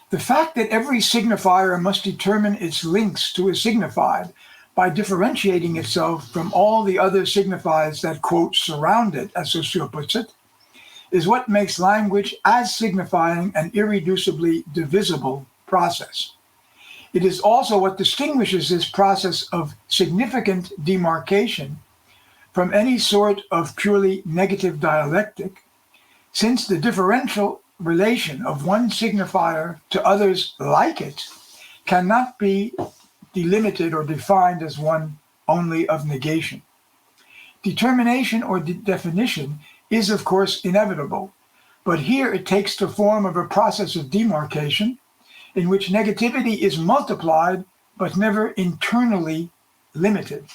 The fact that every signifier must determine its links to a signified by differentiating itself from all the other signifiers that, quote, surround it, as Saussure puts it, is what makes language as signifying an irreducibly divisible process. It is also what distinguishes this process of significant demarcation from any sort of purely negative dialectic, since the differential relation of one signifier to others like it cannot be delimited or defined as one only of negation. Determination or definition is, of course, inevitable, but here it takes the form of a process of demarcation in which negativity is multiplied but never internally limited.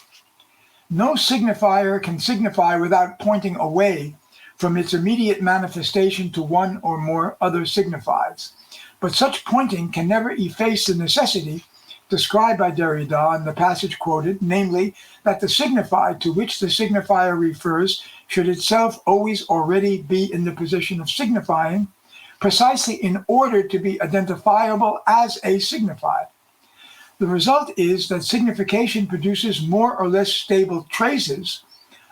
No signifier can signify without pointing away from its immediate manifestation to one or more other signifieds, but such pointing can never efface the necessity described by Derrida in the passage quoted, namely that the signified to which the signifier refers should itself always already be in the position of signifying, precisely in order to be identifiable as a signified. The result is that signification produces more or less stable traces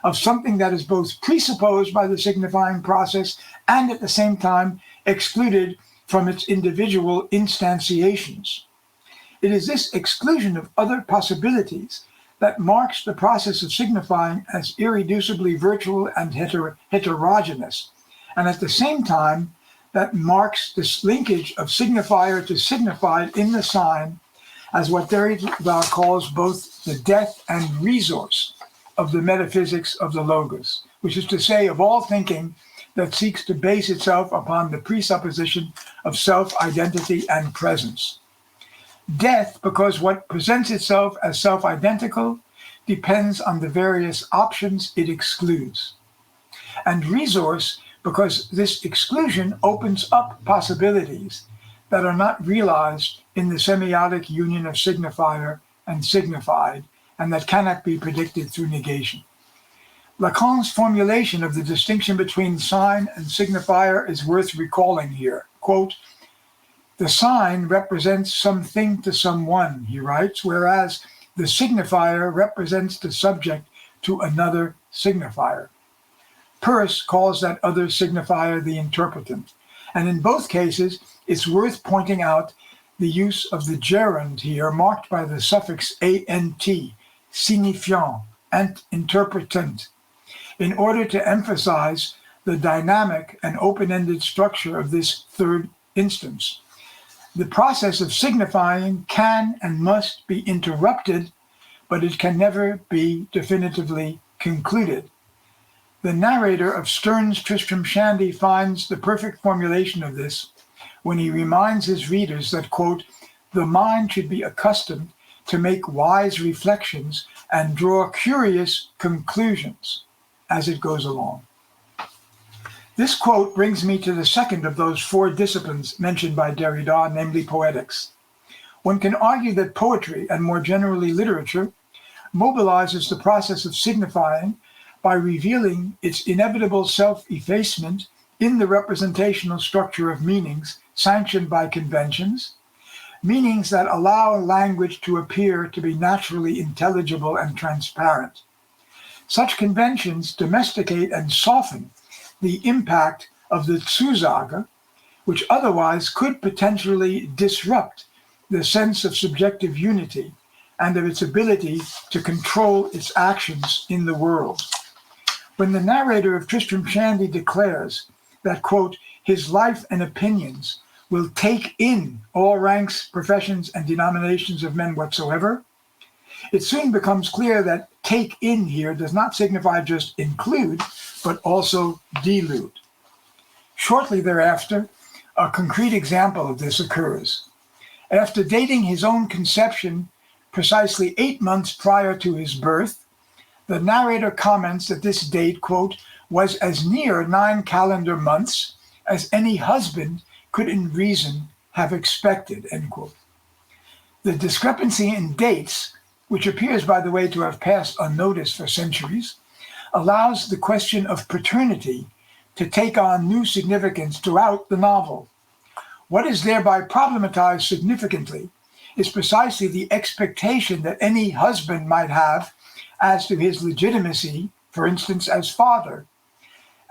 of something that is both presupposed by the signifying process and at the same time excluded from its individual instantiations. It is this exclusion of other possibilities that marks the process of signifying as irreducibly virtual and heterogeneous, and at the same time that marks this linkage of signifier to signified in the sign as what Derrida calls both the depth and resource of the metaphysics of the logos, which is to say of all thinking that seeks to base itself upon the presupposition of self-identity and presence. Death, because what presents itself as self-identical depends on the various options it excludes. And resource, because this exclusion opens up possibilities that are not realized in the semiotic union of signifier and signified, and that cannot be predicted through negation. Lacan's formulation of the distinction between sign and signifier is worth recalling here. Quote, "The sign represents something to someone," he writes, "whereas the signifier represents the subject to another signifier." Peirce calls that other signifier the interpretant. And in both cases, it's worth pointing out the use of the gerund here, marked by the suffix ant, signifiant, and interpretant, in order to emphasize the dynamic and open-ended structure of this third instance. The process of signifying can and must be interrupted, but it can never be definitively concluded. The narrator of Sterne's Tristram Shandy finds the perfect formulation of this when he reminds his readers that, quote, "the mind should be accustomed to make wise reflections and draw curious conclusions as it goes along. This quote brings me to the second of those four disciplines mentioned by Derrida, namely poetics. One can argue that poetry, and more generally literature, mobilizes the process of signifying by revealing its inevitable self-effacement in the representational structure of meanings sanctioned by conventions, meanings that allow language to appear to be naturally intelligible and transparent. Such conventions domesticate and soften the impact of the Zusage, which otherwise could potentially disrupt the sense of subjective unity and of its ability to control its actions in the world. When the narrator of Tristram Shandy declares that, quote, his life and opinions will take in all ranks, professions, and denominations of men whatsoever, it soon becomes clear that take in here does not signify just include, but also delude. Shortly thereafter, a concrete example of this occurs. After dating his own conception precisely 8 months prior to his birth, the narrator comments that this date, quote, was as near 9 calendar months as any husband could in reason have expected, end quote. The discrepancy in dates, which appears, by the way, to have passed unnoticed for centuries, allows the question of paternity to take on new significance throughout the novel. What is thereby problematized significantly is precisely the expectation that any husband might have as to his legitimacy, for instance, as father.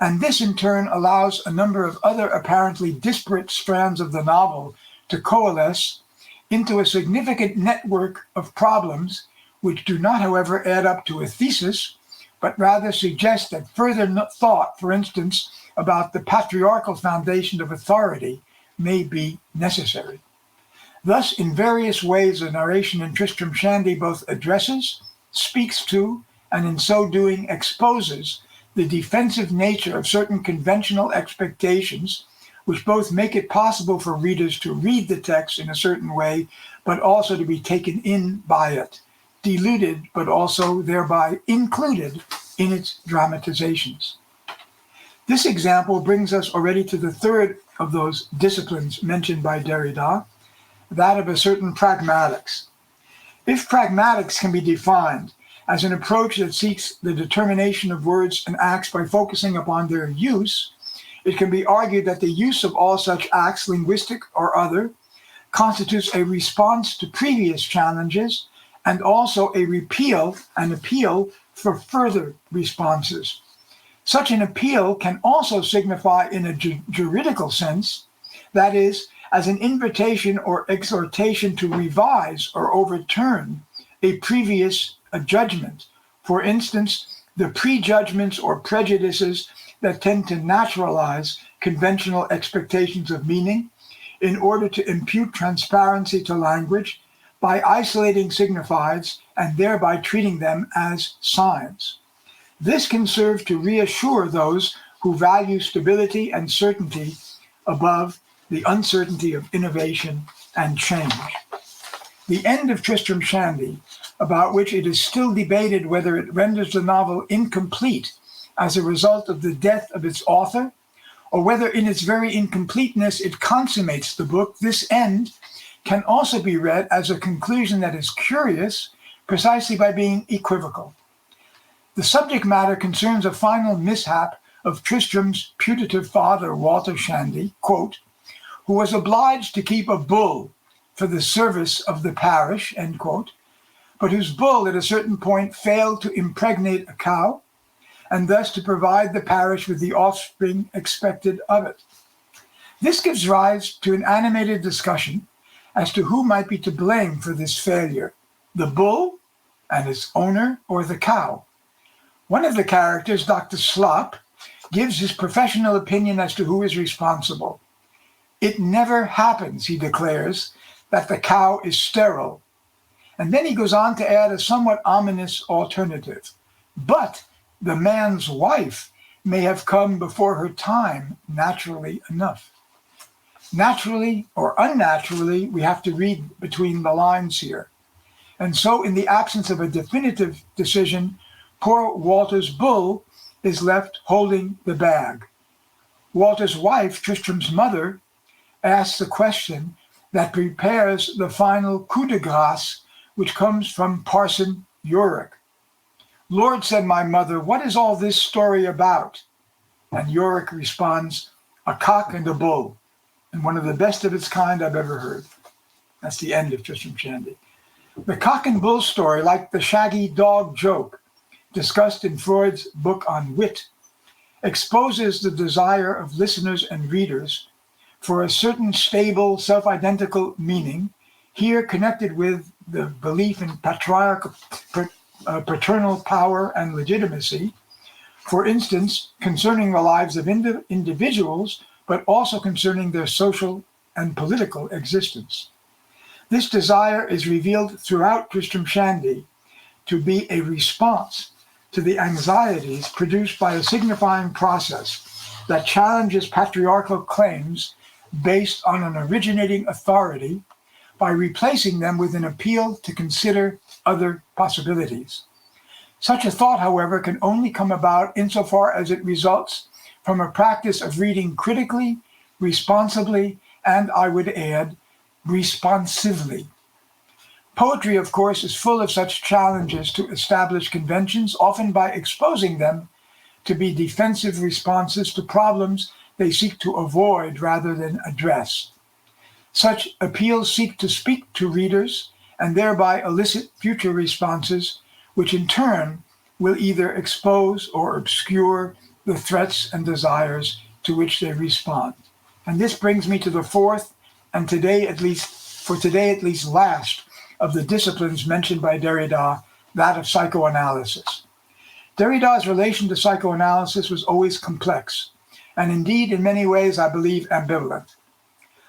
And this in turn allows a number of other apparently disparate strands of the novel to coalesce into a significant network of problems which do not, however, add up to a thesis, but rather suggest that further thought, for instance, about the patriarchal foundation of authority may be necessary. Thus, in various ways, the narration in Tristram Shandy both addresses, speaks to, and in so doing exposes the defensive nature of certain conventional expectations, which both make it possible for readers to read the text in a certain way, but also to be taken in by it, diluted, but also thereby included in its dramatizations. This example brings us already to the third of those disciplines mentioned by Derrida, that of a certain pragmatics. If pragmatics can be defined as an approach that seeks the determination of words and acts by focusing upon their use, it can be argued that the use of all such acts, linguistic or other, constitutes a response to previous challenges and also a repeal and appeal for further responses. Such an appeal can also signify in a juridical sense, that is, as an invitation or exhortation to revise or overturn a previous judgment. For instance, the prejudgments or prejudices that tend to naturalize conventional expectations of meaning in order to impute transparency to language by isolating signifieds and thereby treating them as signs. This can serve to reassure those who value stability and certainty above the uncertainty of innovation and change. The end of Tristram Shandy, about which it is still debated whether it renders the novel incomplete as a result of the death of its author, or whether in its very incompleteness it consummates the book, this end can also be read as a conclusion that is curious precisely by being equivocal. The subject matter concerns a final mishap of Tristram's putative father, Walter Shandy, quote, who was obliged to keep a bull for the service of the parish, end quote, but whose bull at a certain point failed to impregnate a cow, and thus to provide the parish with the offspring expected of it. This gives rise to an animated discussion as to who might be to blame for this failure, the bull and its owner, or the cow. One of the characters, Dr. Slop, gives his professional opinion as to who is responsible. It never happens, he declares, that the cow is sterile. And then he goes on to add a somewhat ominous alternative. But the man's wife may have come before her time naturally enough. Naturally or unnaturally, we have to read between the lines here. And so in the absence of a definitive decision, poor Walter's bull is left holding the bag. Walter's wife, Tristram's mother, asks the question that prepares the final coup de grace, which comes from Parson Yorick. "Lord," said my mother, "what is all this story about?" And Yorick responds, "A cock and a bull, and one of the best of its kind I've ever heard." That's the end of Tristram Shandy. The cock and bull story, like the shaggy dog joke discussed in Freud's book on wit, exposes the desire of listeners and readers for a certain stable, self-identical meaning, here connected with the belief in patriarchal, paternal power and legitimacy, for instance, concerning the lives of individuals, but also concerning their social and political existence. This desire is revealed throughout Tristram Shandy to be a response to the anxieties produced by a signifying process that challenges patriarchal claims based on an originating authority by replacing them with an appeal to consider other possibilities. Such a thought, however, can only come about insofar as it results from a practice of reading critically, responsibly, and, I would add, responsively. Poetry, of course, is full of such challenges to established conventions, often by exposing them to be defensive responses to problems they seek to avoid rather than address. Such appeals seek to speak to readers and thereby elicit future responses, which in turn will either expose or obscure the threats and desires to which they respond. And this brings me to the fourth, and today at least last, of the disciplines mentioned by Derrida, that of psychoanalysis. Derrida's relation to psychoanalysis was always complex, and indeed in many ways, I believe, ambivalent.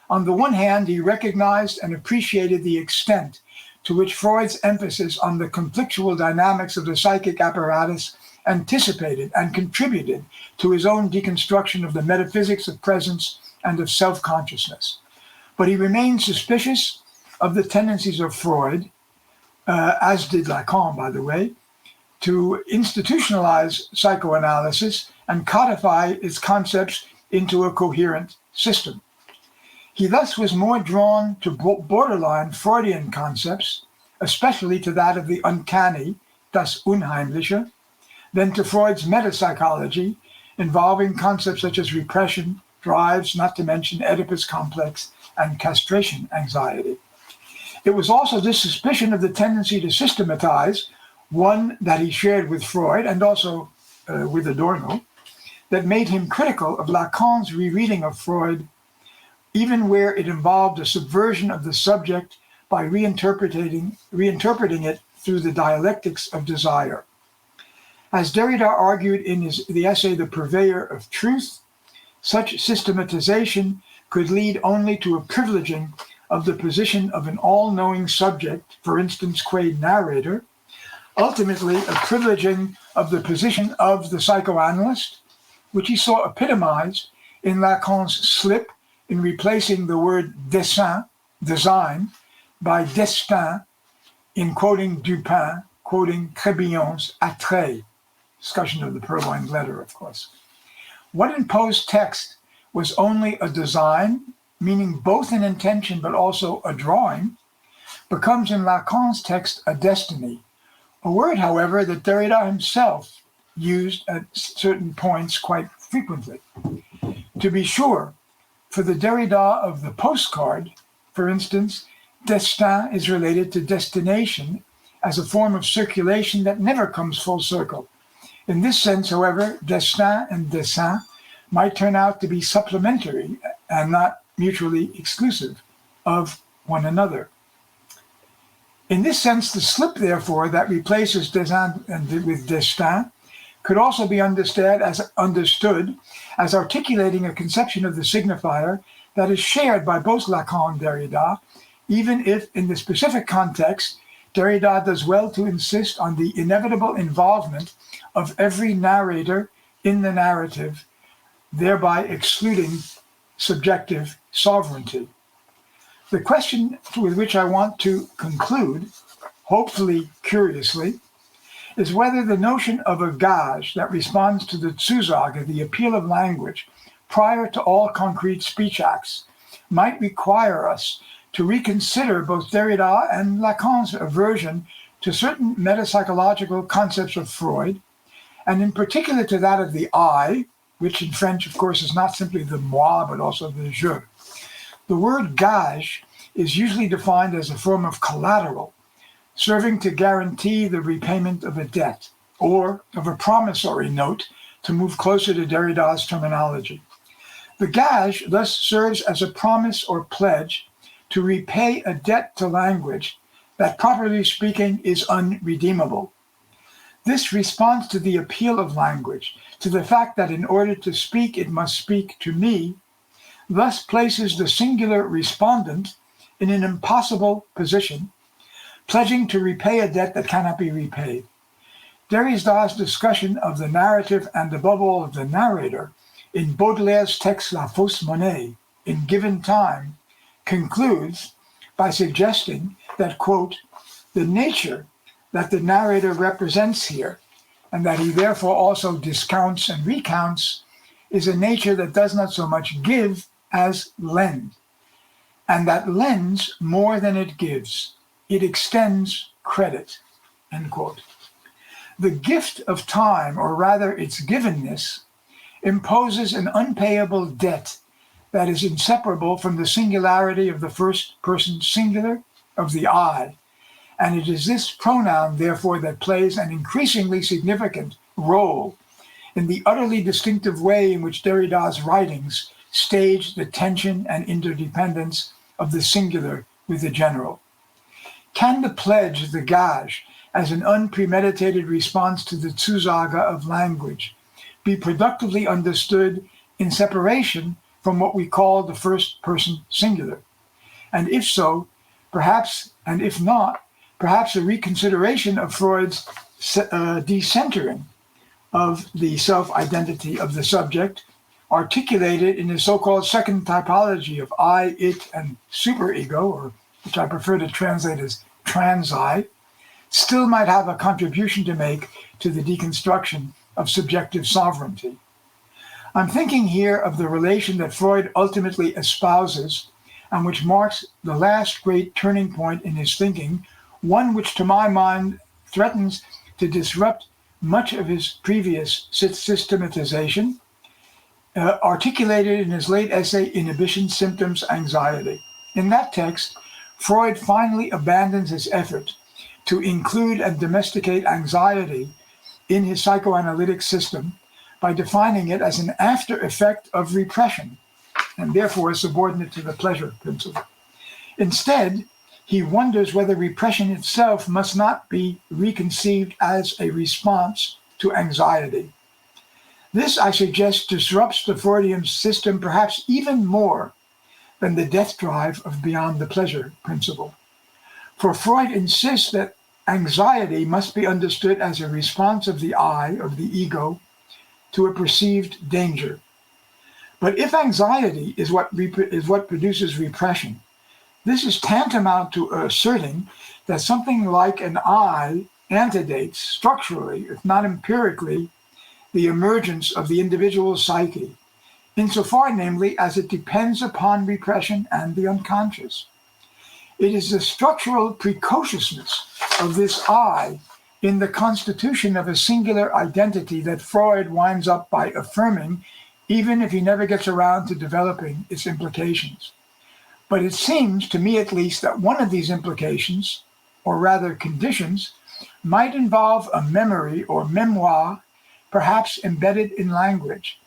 On the one hand, he recognized and appreciated the extent to which Freud's emphasis on the conflictual dynamics of the psychic apparatus anticipated and contributed to his own deconstruction of the metaphysics of presence and of self-consciousness. But he remained suspicious of the tendencies of Freud, as did Lacan, by the way, to institutionalize psychoanalysis and codify its concepts into a coherent system. He thus was more drawn to borderline Freudian concepts, especially to that of the uncanny, das Unheimliche, than to Freud's metapsychology, involving concepts such as repression, drives, not to mention Oedipus complex, and castration anxiety. It was also this suspicion of the tendency to systematize, one that he shared with Freud and also with Adorno, that made him critical of Lacan's rereading of Freud, even where it involved a subversion of the subject by reinterpreting it through the dialectics of desire. As Derrida argued in the essay The Purveyor of Truth, such systematization could lead only to a privileging of the position of an all-knowing subject, for instance, qua narrator, ultimately a privileging of the position of the psychoanalyst, which he saw epitomized in Lacan's slip in replacing the word dessin, design, by destin, in quoting Dupin, quoting Crébillon's Attrait, discussion of the purloined letter, of course. What in Poe's text was only a design, meaning both an intention but also a drawing, becomes in Lacan's text a destiny, a word, however, that Derrida himself used at certain points quite frequently. To be sure, for the Derrida of the postcard, for instance, destin is related to destination as a form of circulation that never comes full circle. In this sense, however, destin and dessin might turn out to be supplementary and not mutually exclusive of one another. In this sense, the slip, therefore, that replaces dessin with destin could also be understood as articulating a conception of the signifier that is shared by both Lacan and Derrida, even if in the specific context, Derrida does well to insist on the inevitable involvement of every narrator in the narrative, thereby excluding subjective sovereignty. The question with which I want to conclude hopefully curiously, is whether the notion of a gage that responds to the Zusage, the appeal of language, prior to all concrete speech acts, might require us to reconsider both Derrida and Lacan's aversion to certain metapsychological concepts of Freud, and in particular to that of the I, which in French, of course, is not simply the moi, but also the je. The word gage is usually defined as a form of collateral, serving to guarantee the repayment of a debt, or of a promissory note, to move closer to Derrida's terminology. The gage thus serves as a promise or pledge to repay a debt to language that, properly speaking, is unredeemable. This responds to the appeal of language, to the fact that in order to speak, it must speak to me, thus places the singular respondent in an impossible position, pledging to repay a debt that cannot be repaid. Derrida's discussion of the narrative and above all of the narrator in Baudelaire's text La Fausse Monnaie, in Given Time, concludes by suggesting that, quote, the nature that the narrator represents here, and that he therefore also discounts and recounts, is a nature that does not so much give as lend, and that lends more than it gives. It extends credit, end quote. The gift of time, or rather its givenness, imposes an unpayable debt that is inseparable from the singularity of the first person singular of the I, and it is this pronoun, therefore, that plays an increasingly significant role in the utterly distinctive way in which Derrida's writings stage the tension and interdependence of the singular with the general. Can the pledge, the gage, as an unpremeditated response to the Zusage of language, be productively understood in separation from what we call the first person singular? And if so, perhaps, and if not, perhaps a reconsideration of Freud's decentering of the self-identity of the subject, articulated in his so-called second typology of I, it, and superego, or which I prefer to translate as trans-I, still might have a contribution to make to the deconstruction of subjective sovereignty. I'm thinking here of the relation that Freud ultimately espouses and which marks the last great turning point in his thinking, one which to my mind threatens to disrupt much of his previous systematization, articulated in his late essay, Inhibition, Symptoms, Anxiety. In that text, Freud finally abandons his effort to include and domesticate anxiety in his psychoanalytic system by defining it as an after effect of repression, and therefore subordinate to the pleasure principle. Instead, he wonders whether repression itself must not be reconceived as a response to anxiety. This, I suggest, disrupts the Freudian system perhaps even more than the death drive of beyond the pleasure principle. For Freud insists that anxiety must be understood as a response of the I, of the ego, to a perceived danger. But if anxiety is what produces repression, this is tantamount to asserting that something like an I antedates structurally, if not empirically, the emergence of the individual psyche, insofar, namely, as it depends upon repression and the unconscious. It is the structural precociousness of this I in the constitution of a singular identity that Freud winds up by affirming, even if he never gets around to developing its implications. But it seems, to me at least, that one of these implications, or rather conditions, might involve a memory or memoir, perhaps embedded in language,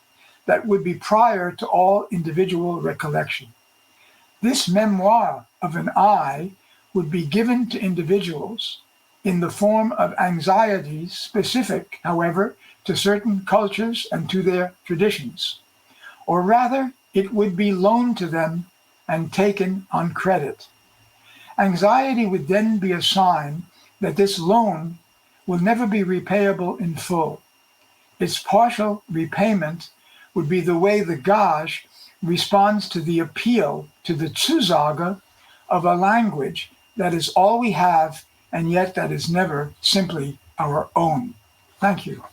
that would be prior to all individual recollection. This memoir of an I would be given to individuals in the form of anxieties specific, however, to certain cultures and to their traditions. Or rather, it would be loaned to them and taken on credit. Anxiety would then be a sign that this loan will never be repayable in full. Its partial repayment would be the way the gage responds to the appeal to the Zusage of a language that is all we have and yet that is never simply our own. Thank you.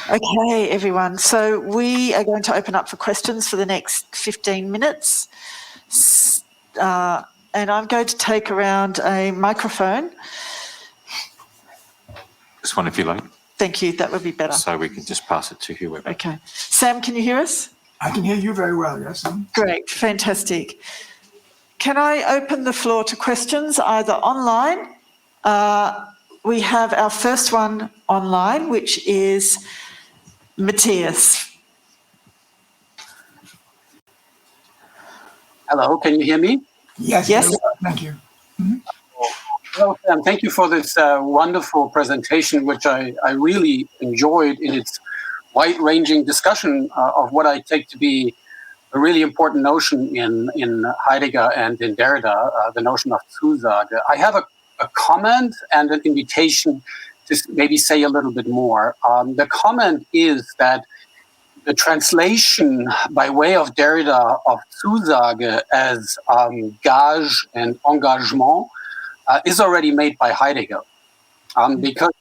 Okay, everyone. So we are going to open up for questions for the next 15 minutes. And I'm going to take around a microphone. This one, if you like. Thank you. That would be better. So we can just pass it to whoever. Okay. Sam, can you hear us? I can hear you very well, yes. Great. Fantastic. Can I open the floor to questions either online? We have our first one online, which is Matthias. Hello, can you hear me? Yes. Yes. Very well. Thank you. Well, Sam, thank you for this wonderful presentation, which I really enjoyed in its wide-ranging discussion of what I take to be a really important notion in Heidegger and in Derrida, the notion of Zusage. I have a comment and an invitation to maybe say a little bit more. The comment is that the translation by way of Derrida of Zusage as gage and engagement is already made by Heidegger, because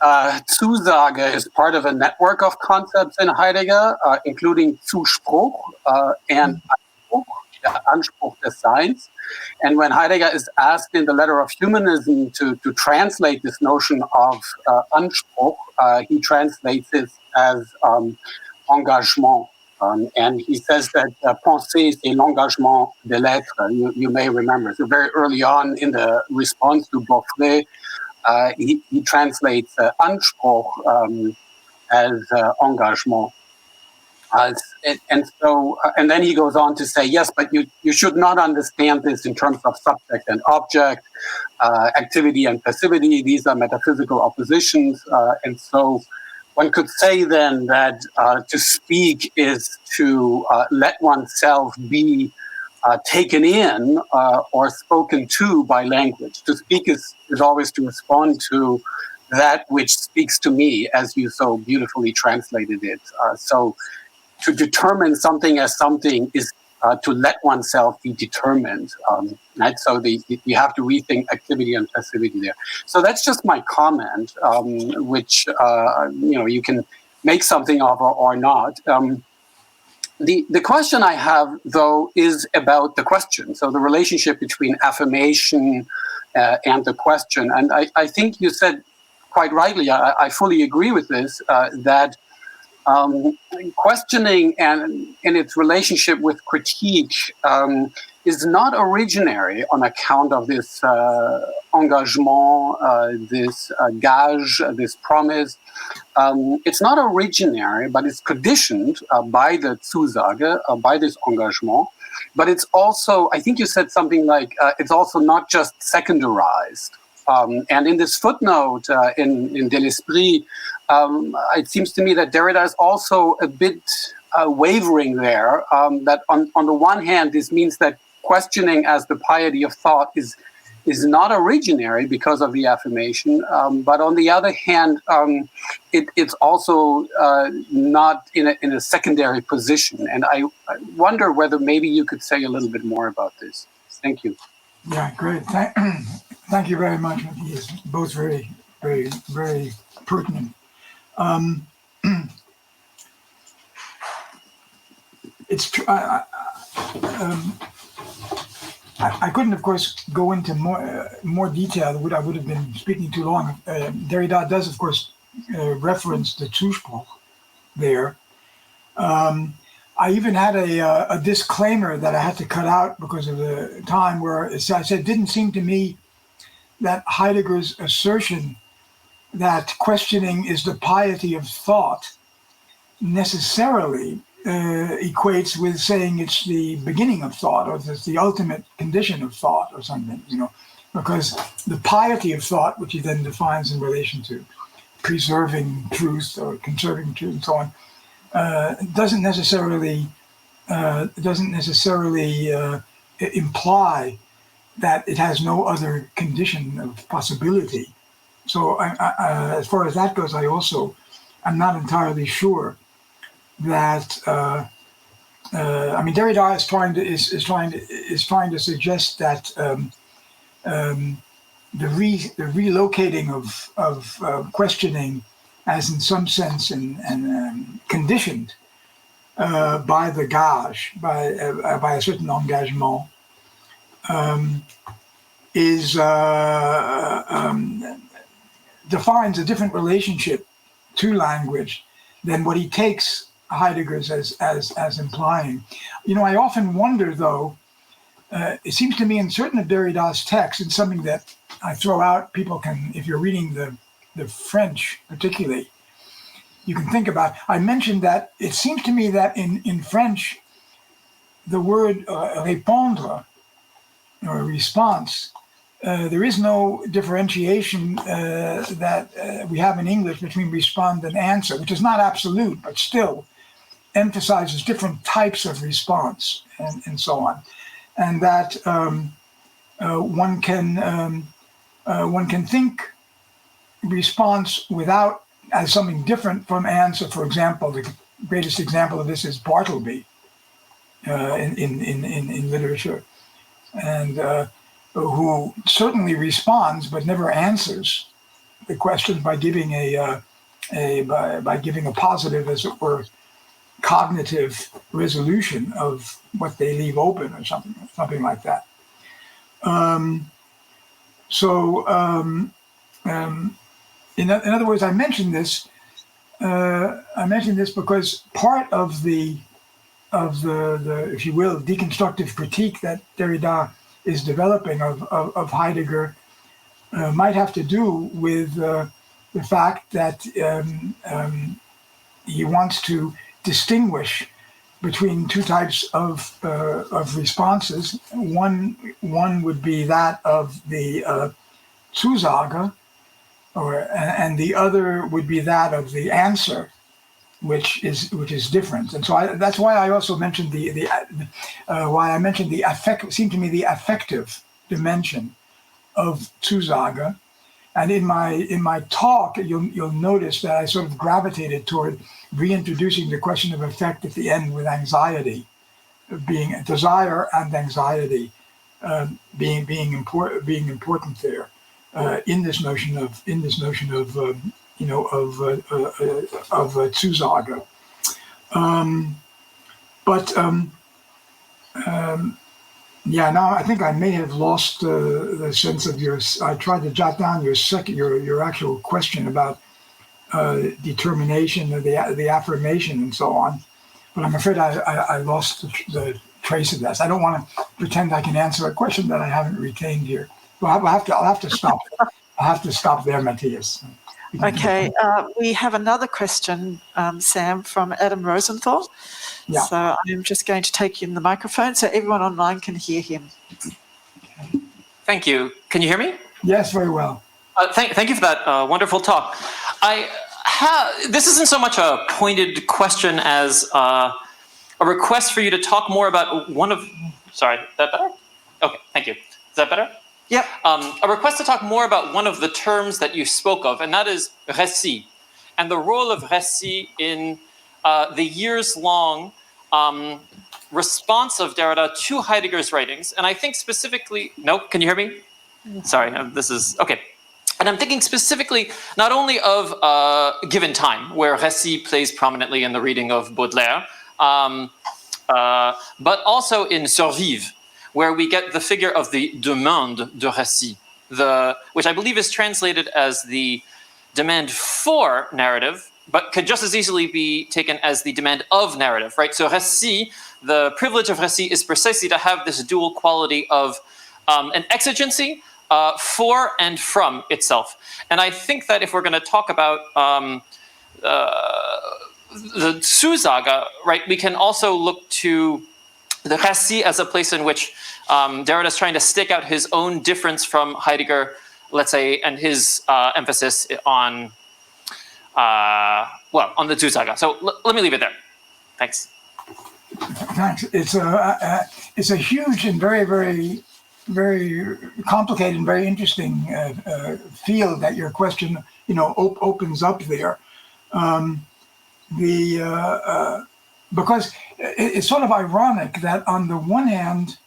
Zusage is part of a network of concepts in Heidegger, including Zuspruch and Anspruch, the Anspruch des Seins. And when Heidegger is asked in the Letter of Humanism to translate this notion of Anspruch, he translates it as engagement. And he says that penser, c'est l'engagement de l'être. You may remember. So very early on in the response to Beaufret, he translates Anspruch as engagement. And then he goes on to say, yes, but you should not understand this in terms of subject and object, activity and passivity. These are metaphysical oppositions. And so one could say then that to speak is to let oneself be taken in or spoken to by language. To speak is always to respond to that which speaks to me, as you so beautifully translated it. So to determine something as something is to let oneself be determined. Right? So you have to rethink activity and passivity there. So that's just my comment, which you can make something of or not. The question I have, though, is about the question. So the relationship between affirmation and the question. And I think you said quite rightly, I fully agree with this, that questioning and in its relationship with critique is not originary on account of this engagement, this gage, this promise. It's not originary, but it's conditioned by the Zusage, by this engagement. But it's also, I think you said something like, it's also not just secondarized. And in this footnote in De l'Esprit, it seems to me that Derrida is also a bit wavering there, that on the one hand, this means that questioning as the piety of thought is not originary because of the affirmation, but on the other hand, it's also not in a secondary position. And I wonder whether maybe you could say a little bit more about this. Thank you. Yeah, great. Thank you very much, Matthias. Both very, very, very pertinent. It's true. I couldn't, of course, go into more detail. I would have been speaking too long. Derrida does, of course, reference the Zuspruch there. I even had a disclaimer that I had to cut out because of the time, where I said it didn't seem to me that Heidegger's assertion that questioning is the piety of thought necessarily equates with saying it's the beginning of thought, or it's the ultimate condition of thought or something, because the piety of thought, which he then defines in relation to preserving truth or conserving truth and so on, doesn't necessarily imply that it has no other condition of possibility. So as far as that goes, I'm not entirely sure that I mean, Derrida is trying to suggest that the relocating of questioning, as in some sense and conditioned by the gage, by a certain engagement, defines a different relationship to language than what he takes Heidegger's as implying. You know, I often wonder, though, it seems to me in certain of Derrida's texts, and something that I throw out, people can, if you're reading the French particularly, you can think about. I mentioned that it seems to me that in French, the word répondre, or response, there is no differentiation that we have in English between respond and answer, which is not absolute, but still emphasizes different types of response and so on. And that one can think response without as something different from answer. For example, the greatest example of this is Bartleby in literature, and who certainly responds but never answers the question by giving by giving a positive, as it were, cognitive resolution of what they leave open, or something like that. In other words, I mentioned this because part of the if you will, deconstructive critique that Derrida is developing of Heidegger might have to do with the fact that he wants to distinguish between two types of responses. One would be that of the Zusage, and the other would be that of the answer, which is different. And so that's why I also mentioned the affective dimension of Zusage. And in my talk, you'll notice that I sort of gravitated toward reintroducing the question of affect at the end, with anxiety being desire and anxiety being important there in this notion of Zusage. Yeah, now I think I may have lost the sense of I tried to jot down your actual question about determination, the affirmation, and so on. But I'm afraid I lost the trace of that. I don't want to pretend I can answer a question that I haven't retained here. Well, I'll have to stop. I'll have to stop there, Matthias. Okay, we have another question, Sam, from Adam Rosenthal. Yeah. So I'm just going to take you in the microphone so everyone online can hear him. Thank you. Can you hear me? Yes, very well. Thank you for that wonderful talk. This isn't so much a pointed question as a request for you to talk more about one of... Sorry, is that better? Okay, thank you. Is that better? Yep. A request to talk more about one of the terms that you spoke of, and that is récit, and the role of récit in the years-long response of Derrida to Heidegger's writings. And I think specifically... No, can you hear me? Sorry, this is... Okay. And I'm thinking specifically not only of Given Time, where récit plays prominently in the reading of Baudelaire, but also in Survive, where we get the figure of the demande de récit, which I believe is translated as the demand for narrative, but could just as easily be taken as the demand of narrative, right? So récit, the privilege of récit is precisely to have this dual quality of an exigency for and from itself. And I think that if we're going to talk about the Zusage, right, we can also look to the récit as a place in which Derrida is trying to stick out his own difference from Heidegger, let's say, and his emphasis on on the Zusage. So let me leave it there. Thanks. Thanks. It's a huge and very, very, very complicated and very interesting field that your question, opens up there. Because it's sort of ironic that on the one hand,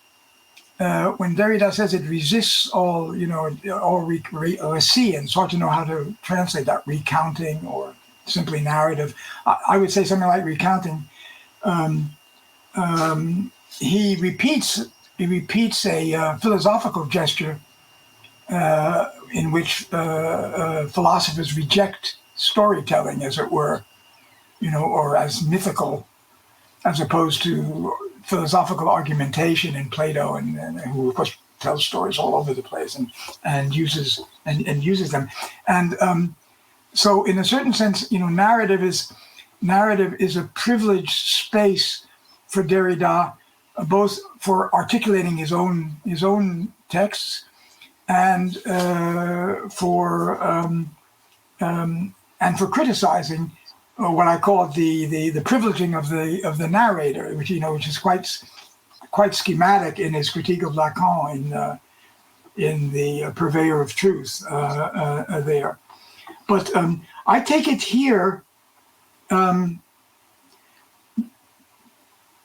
when Derrida says it resists all, all récit, and it's hard to know how to translate that, recounting or simply narrative. I would say something like recounting. He repeats a philosophical gesture in which philosophers reject storytelling, as it were, or as mythical, as opposed to philosophical argumentation in Plato, and who of course tells stories all over the place and uses them. And so, in a certain sense, narrative is a privileged space for Derrida, both for articulating his own texts and for criticizing what I call the privileging of the narrator, which is quite schematic in his critique of Lacan in the Purveyor of Truth there. But I take it here.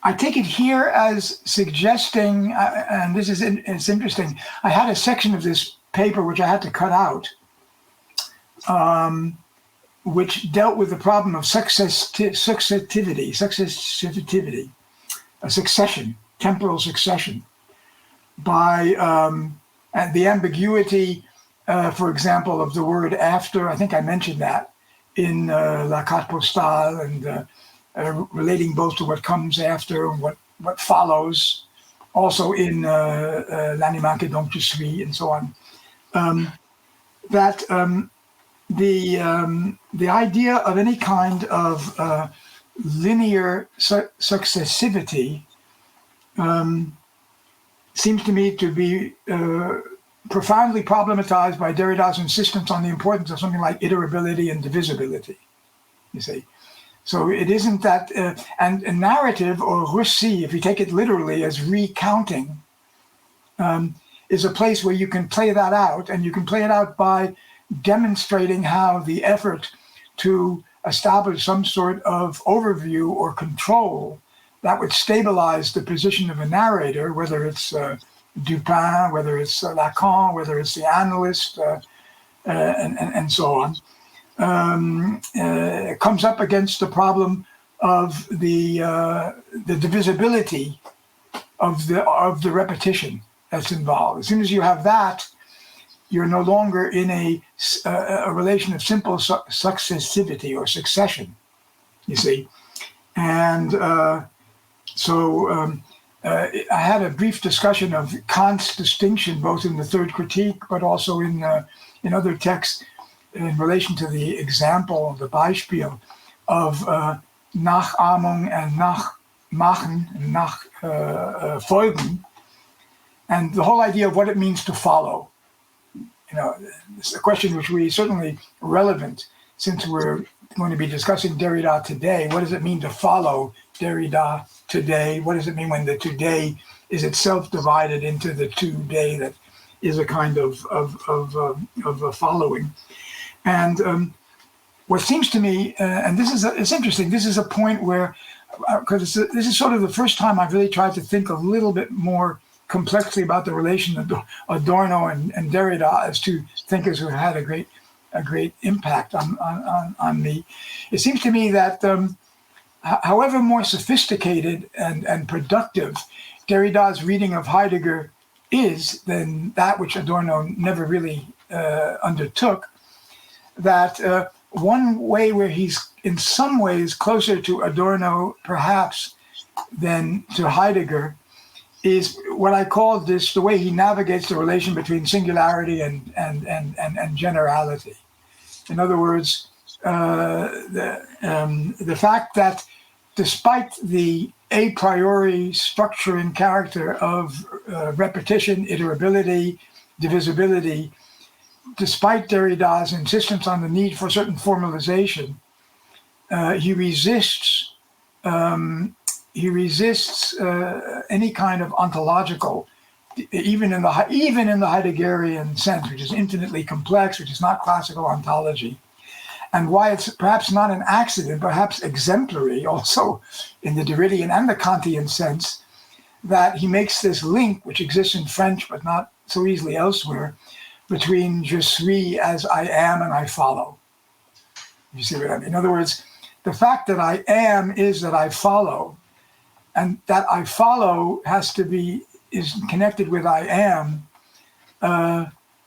I take it here as suggesting, and this is it's interesting. I had a section of this paper which I had to cut out, which dealt with the problem of successivity, a succession, temporal succession, by and the ambiguity, for example, of the word after. I think I mentioned that in La Carte Postale, and relating both to what comes after and what follows, also in L'animal que donc je suis, and so on. The idea of any kind of linear successivity seems to me to be profoundly problematized by Derrida's insistence on the importance of something like iterability and divisibility, you see. So it isn't that, and a narrative, or récit, if you take it literally as recounting, is a place where you can play that out, and you can play it out by demonstrating how the effort to establish some sort of overview or control that would stabilize the position of a narrator, whether it's Dupin, whether it's Lacan, whether it's the analyst, and so on, comes up against the problem of the divisibility of the repetition that's involved. As soon as you have that, you're no longer in a relation of simple successivity or succession, you see. And so I had a brief discussion of Kant's distinction, both in the Third Critique, but also in other texts, in relation to the example, the Beispiel of Nachahmung and Nachmachen and Nachfolgen, and the whole idea of what it means to follow. It's a question which we certainly relevant since we're going to be discussing Derrida today. What does it mean to follow Derrida today? What does it mean when the today is itself divided into the today that is a kind of following? And what seems to me, and it's interesting, this is a point where, because this is sort of the first time I've really tried to think a little bit more complexly about the relation of Adorno and Derrida as two thinkers who had a great impact on me. It seems to me that however more sophisticated and productive Derrida's reading of Heidegger is than that which Adorno never really undertook, that one way where he's in some ways closer to Adorno perhaps than to Heidegger is what I call the way he navigates the relation between singularity and generality. In other words, the fact that despite the a priori structure and character of repetition, iterability, divisibility, despite Derrida's insistence on the need for certain formalization, he resists any kind of ontological, even in the Heideggerian sense, which is infinitely complex, which is not classical ontology. and why it's perhaps not an accident, perhaps exemplary also in the Derridian and the Kantian sense, that he makes this link, which exists in French but not so easily elsewhere, between je suis as I am and I follow. You see what I mean? In other words, the fact that I am is that I follow, and that I follow is connected with I am,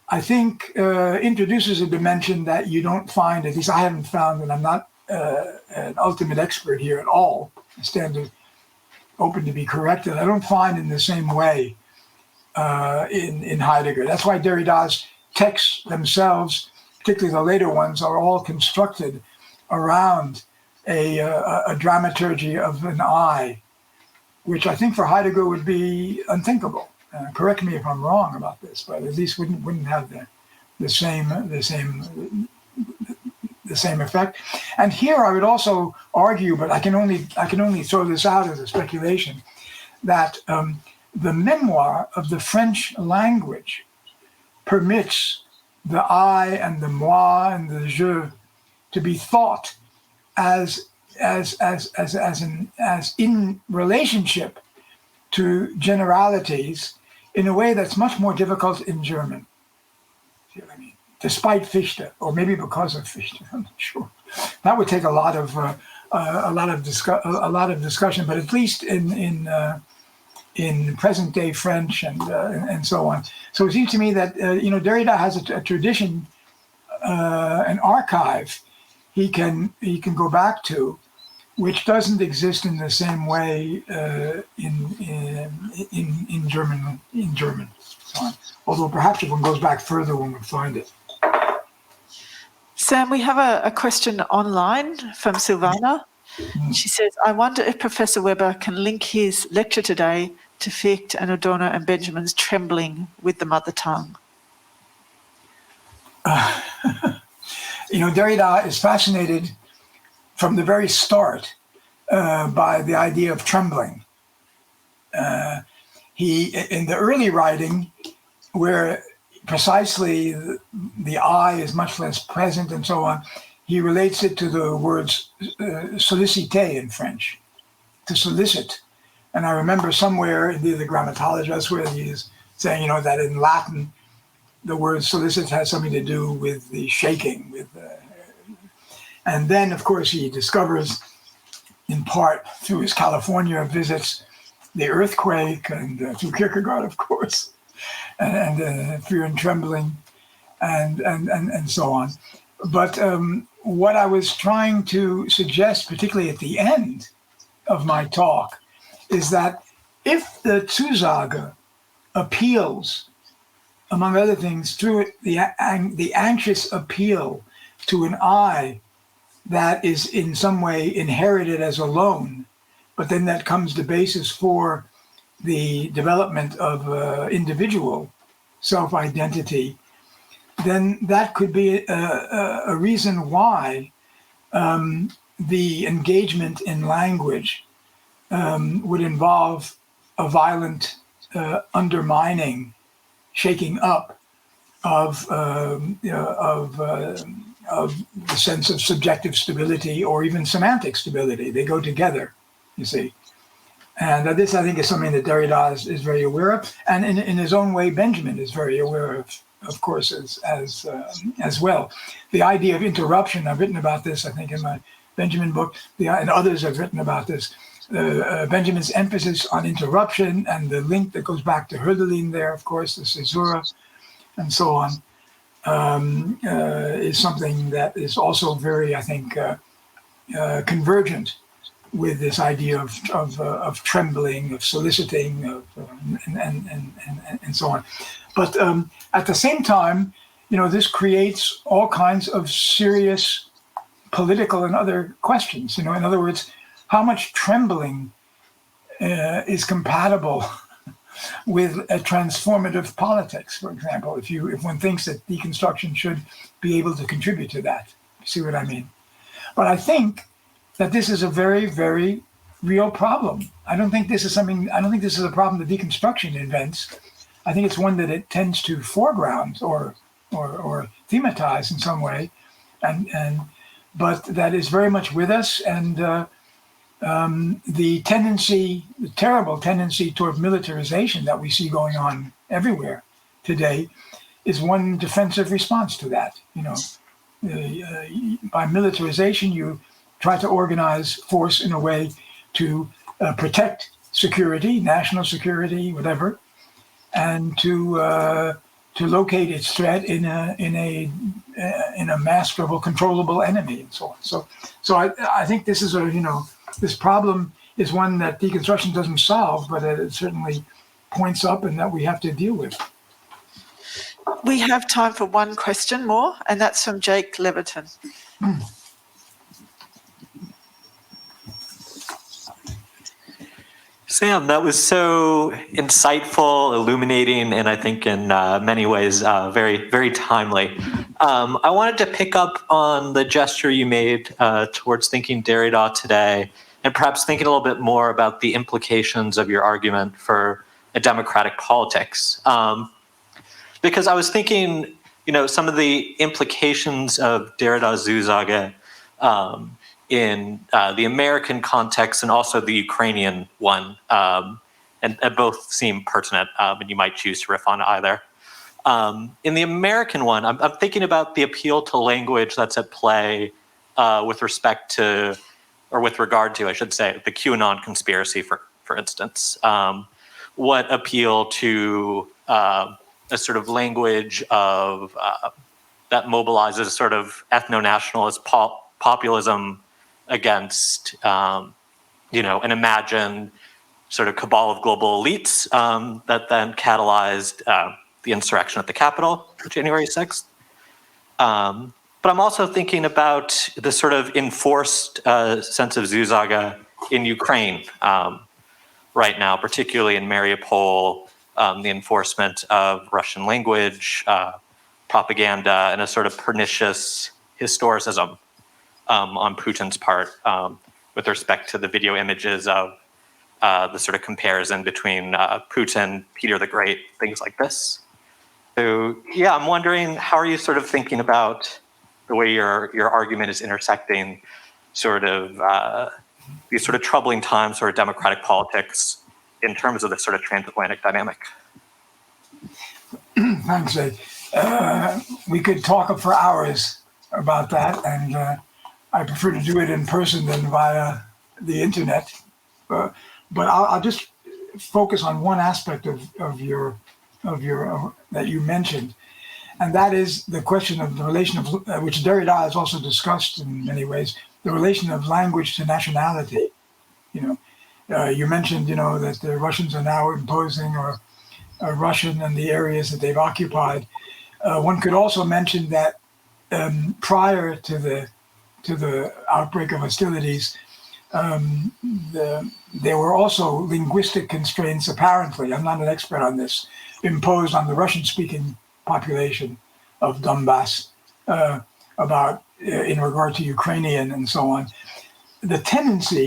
I think introduces a dimension that you don't find, at least I haven't found, and I'm not an ultimate expert here at all. I stand open to be corrected. I don't find in the same way in Heidegger. That's why Derrida's texts themselves, particularly the later ones, are all constructed around a dramaturgy of an I, which I think for Heidegger would be unthinkable. Correct me if I'm wrong about this, but at least wouldn't have the same effect. And here I would also argue, but I can only throw this out as a speculation, that the memoir of the French language permits the I and the moi and the je to be thought as in relationship to generalities in a way that's much more difficult in German. See what I mean? Despite Fichte, or maybe because of Fichte, I'm not sure. That would take a lot of discussion, but at least in present day French and so on. So it seems to me that Derrida has a tradition, an archive he can go back to, which doesn't exist in the same way in German. So, although perhaps if one goes back further, one would find it. Sam, we have a question online from Silvana. She says, I wonder if Professor Weber can link his lecture today to Fichte and Adorno and Benjamin's trembling with the mother tongue. Derrida is fascinated from the very start by the idea of trembling. He, in the early writing, where precisely the I is much less present and so on, he relates it to the words solliciter in French, to solicit. And I remember somewhere in the grammatology, that's where he is saying, that in Latin, the word solicit has something to do with the shaking. And then, of course, he discovers, in part through his California visits, the earthquake, and through Kierkegaard, of course, and fear and trembling, and so on. But what I was trying to suggest, particularly at the end of my talk, is that if the Zusage appeals, among other things, through it, the anxious appeal to an I that is in some way inherited as alone, but then that comes the basis for the development of individual self-identity, then that could be a reason why the engagement in language would involve a violent undermining, shaking up of the sense of subjective stability or even semantic stability. They go together, you see. And this, I think, is something that Derrida is very aware of, and in his own way, Benjamin is very aware of course, as well. The idea of interruption, I've written about this, I think, in my Benjamin book, and others have written about this. Benjamin's emphasis on interruption and the link that goes back to Hölderlin there, of course, the caesura, and so on, is something that is also very, I think, convergent with this idea of trembling, of soliciting, and so on. But at the same time, this creates all kinds of serious political and other questions. In other words, how much trembling is compatible with a transformative politics, for example, if one thinks that deconstruction should be able to contribute to that. You see what I mean? But I think that this is a very, very real problem. I don't think this is a problem that deconstruction invents. I think it's one that it tends to foreground or thematize in some way. And but that is very much with us. And the terrible tendency toward militarization that we see going on everywhere today is one defensive response to that. By militarization, you try to organize force in a way to protect security, national security, whatever, and to locate its threat in a masterable, controllable enemy, and so on. So I think this is this problem is one that deconstruction doesn't solve, but it certainly points up and that we have to deal with. We have time for one question more, and that's from Jake Leverton. Sam, that was so insightful, illuminating, and I think in many ways very, very timely. I wanted to pick up on the gesture you made towards thinking Derrida today, and perhaps thinking a little bit more about the implications of your argument for a democratic politics. Because I was thinking, some of the implications of Derrida's Zusage in the American context and also the Ukrainian one, and both seem pertinent, and you might choose to riff on either. In the American one, I'm thinking about the appeal to language that's at play with regard to, I should say, the QAnon conspiracy, for instance. What appeal to a sort of language of that mobilizes a sort of ethno-nationalist populism against, an imagined sort of cabal of global elites that then catalyzed the insurrection at the Capitol for January 6th. But I'm also thinking about the sort of enforced sense of Zusage in Ukraine right now, particularly in Mariupol, the enforcement of Russian language, propaganda, and a sort of pernicious historicism on Putin's part with respect to the video images of the sort of comparison between Putin, Peter the Great, things like this. So yeah, I'm wondering, how are you sort of thinking about the way your argument is intersecting sort of these sort of troubling times for democratic politics in terms of the sort of transatlantic dynamic? Thanks, Ed. We could talk for hours about that, and I prefer to do it in person than via the internet. But I'll just focus on one aspect of your that you mentioned, and that is the question of the relation of which Derrida has also discussed in many ways, the relation of language to nationality. You mentioned that the Russians are now imposing or Russian in the areas that they've occupied. One could also mention that prior to the outbreak of hostilities, there were also linguistic constraints, apparently, I'm not an expert on this, imposed on the Russian-speaking population of Donbass in regard to Ukrainian and so on. The tendency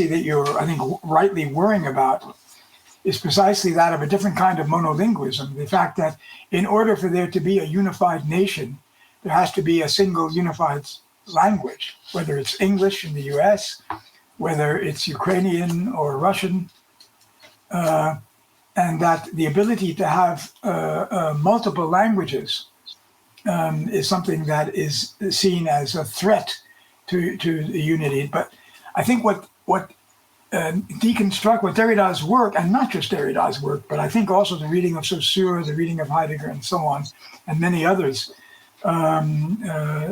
that you're, I think, rightly worrying about is precisely that of a different kind of monolinguism. The fact that in order for there to be a unified nation, there has to be a single unified language, whether it's English in the US, whether it's Ukrainian or Russian, and that the ability to have multiple languages is something that is seen as a threat to the unity. But I think what Derrida's work, and not just Derrida's work, but I think also the reading of Saussure, the reading of Heidegger, and so on, and many others,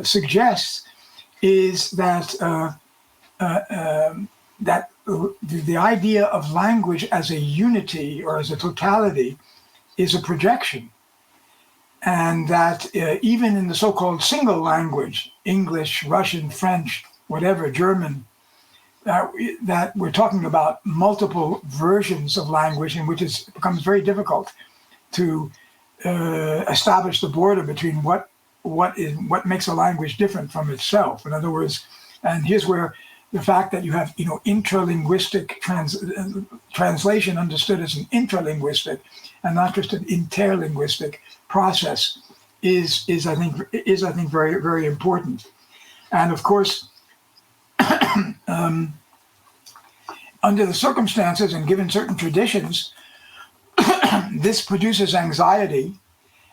suggests is that that the idea of language as a unity or as a totality is a projection, and that even in the so-called single language, English, Russian, French, whatever, German, that we're talking about multiple versions of language in which it becomes very difficult to establish the border between what makes a language different from itself. In other words, and here's where the fact that you have intralinguistic translation understood as an intralinguistic and not just an interlinguistic process is I think very, very important. And of course, under the circumstances and given certain traditions, this produces anxiety,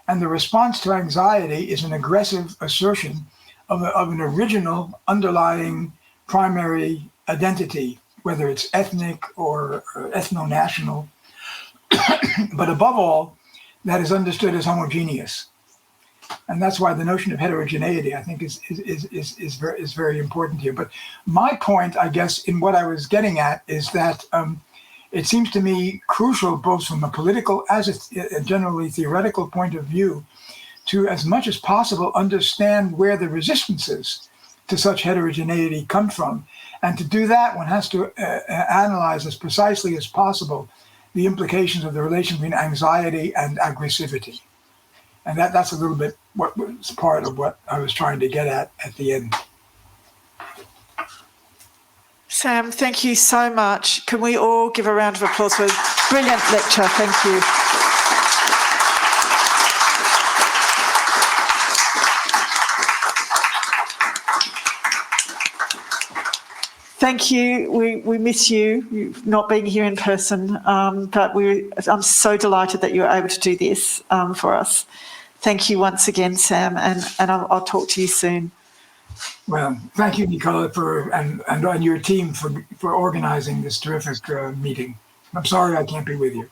and the response to anxiety is an aggressive assertion of an original underlying primary identity, whether it's ethnic or ethno-national, but above all, that is understood as homogeneous. And that's why the notion of heterogeneity, I think, is very important here. But my point, I guess, in what I was getting at is that it seems to me crucial, both from a political as a generally theoretical point of view, to, as much as possible, understand where the resistances to such heterogeneity come from. And to do that, one has to analyze as precisely as possible the implications of the relation between anxiety and aggressivity. And that's a little bit what was part of what I was trying to get at the end. Sam, thank you so much. Can we all give a round of applause for a brilliant lecture? Thank you. Thank you. We miss you not being here in person, but I'm so delighted that you were able to do this for us. Thank you once again, Sam, and I'll talk to you soon. Well, thank you, Nicole, and your team for organizing this terrific meeting. I'm sorry I can't be with you.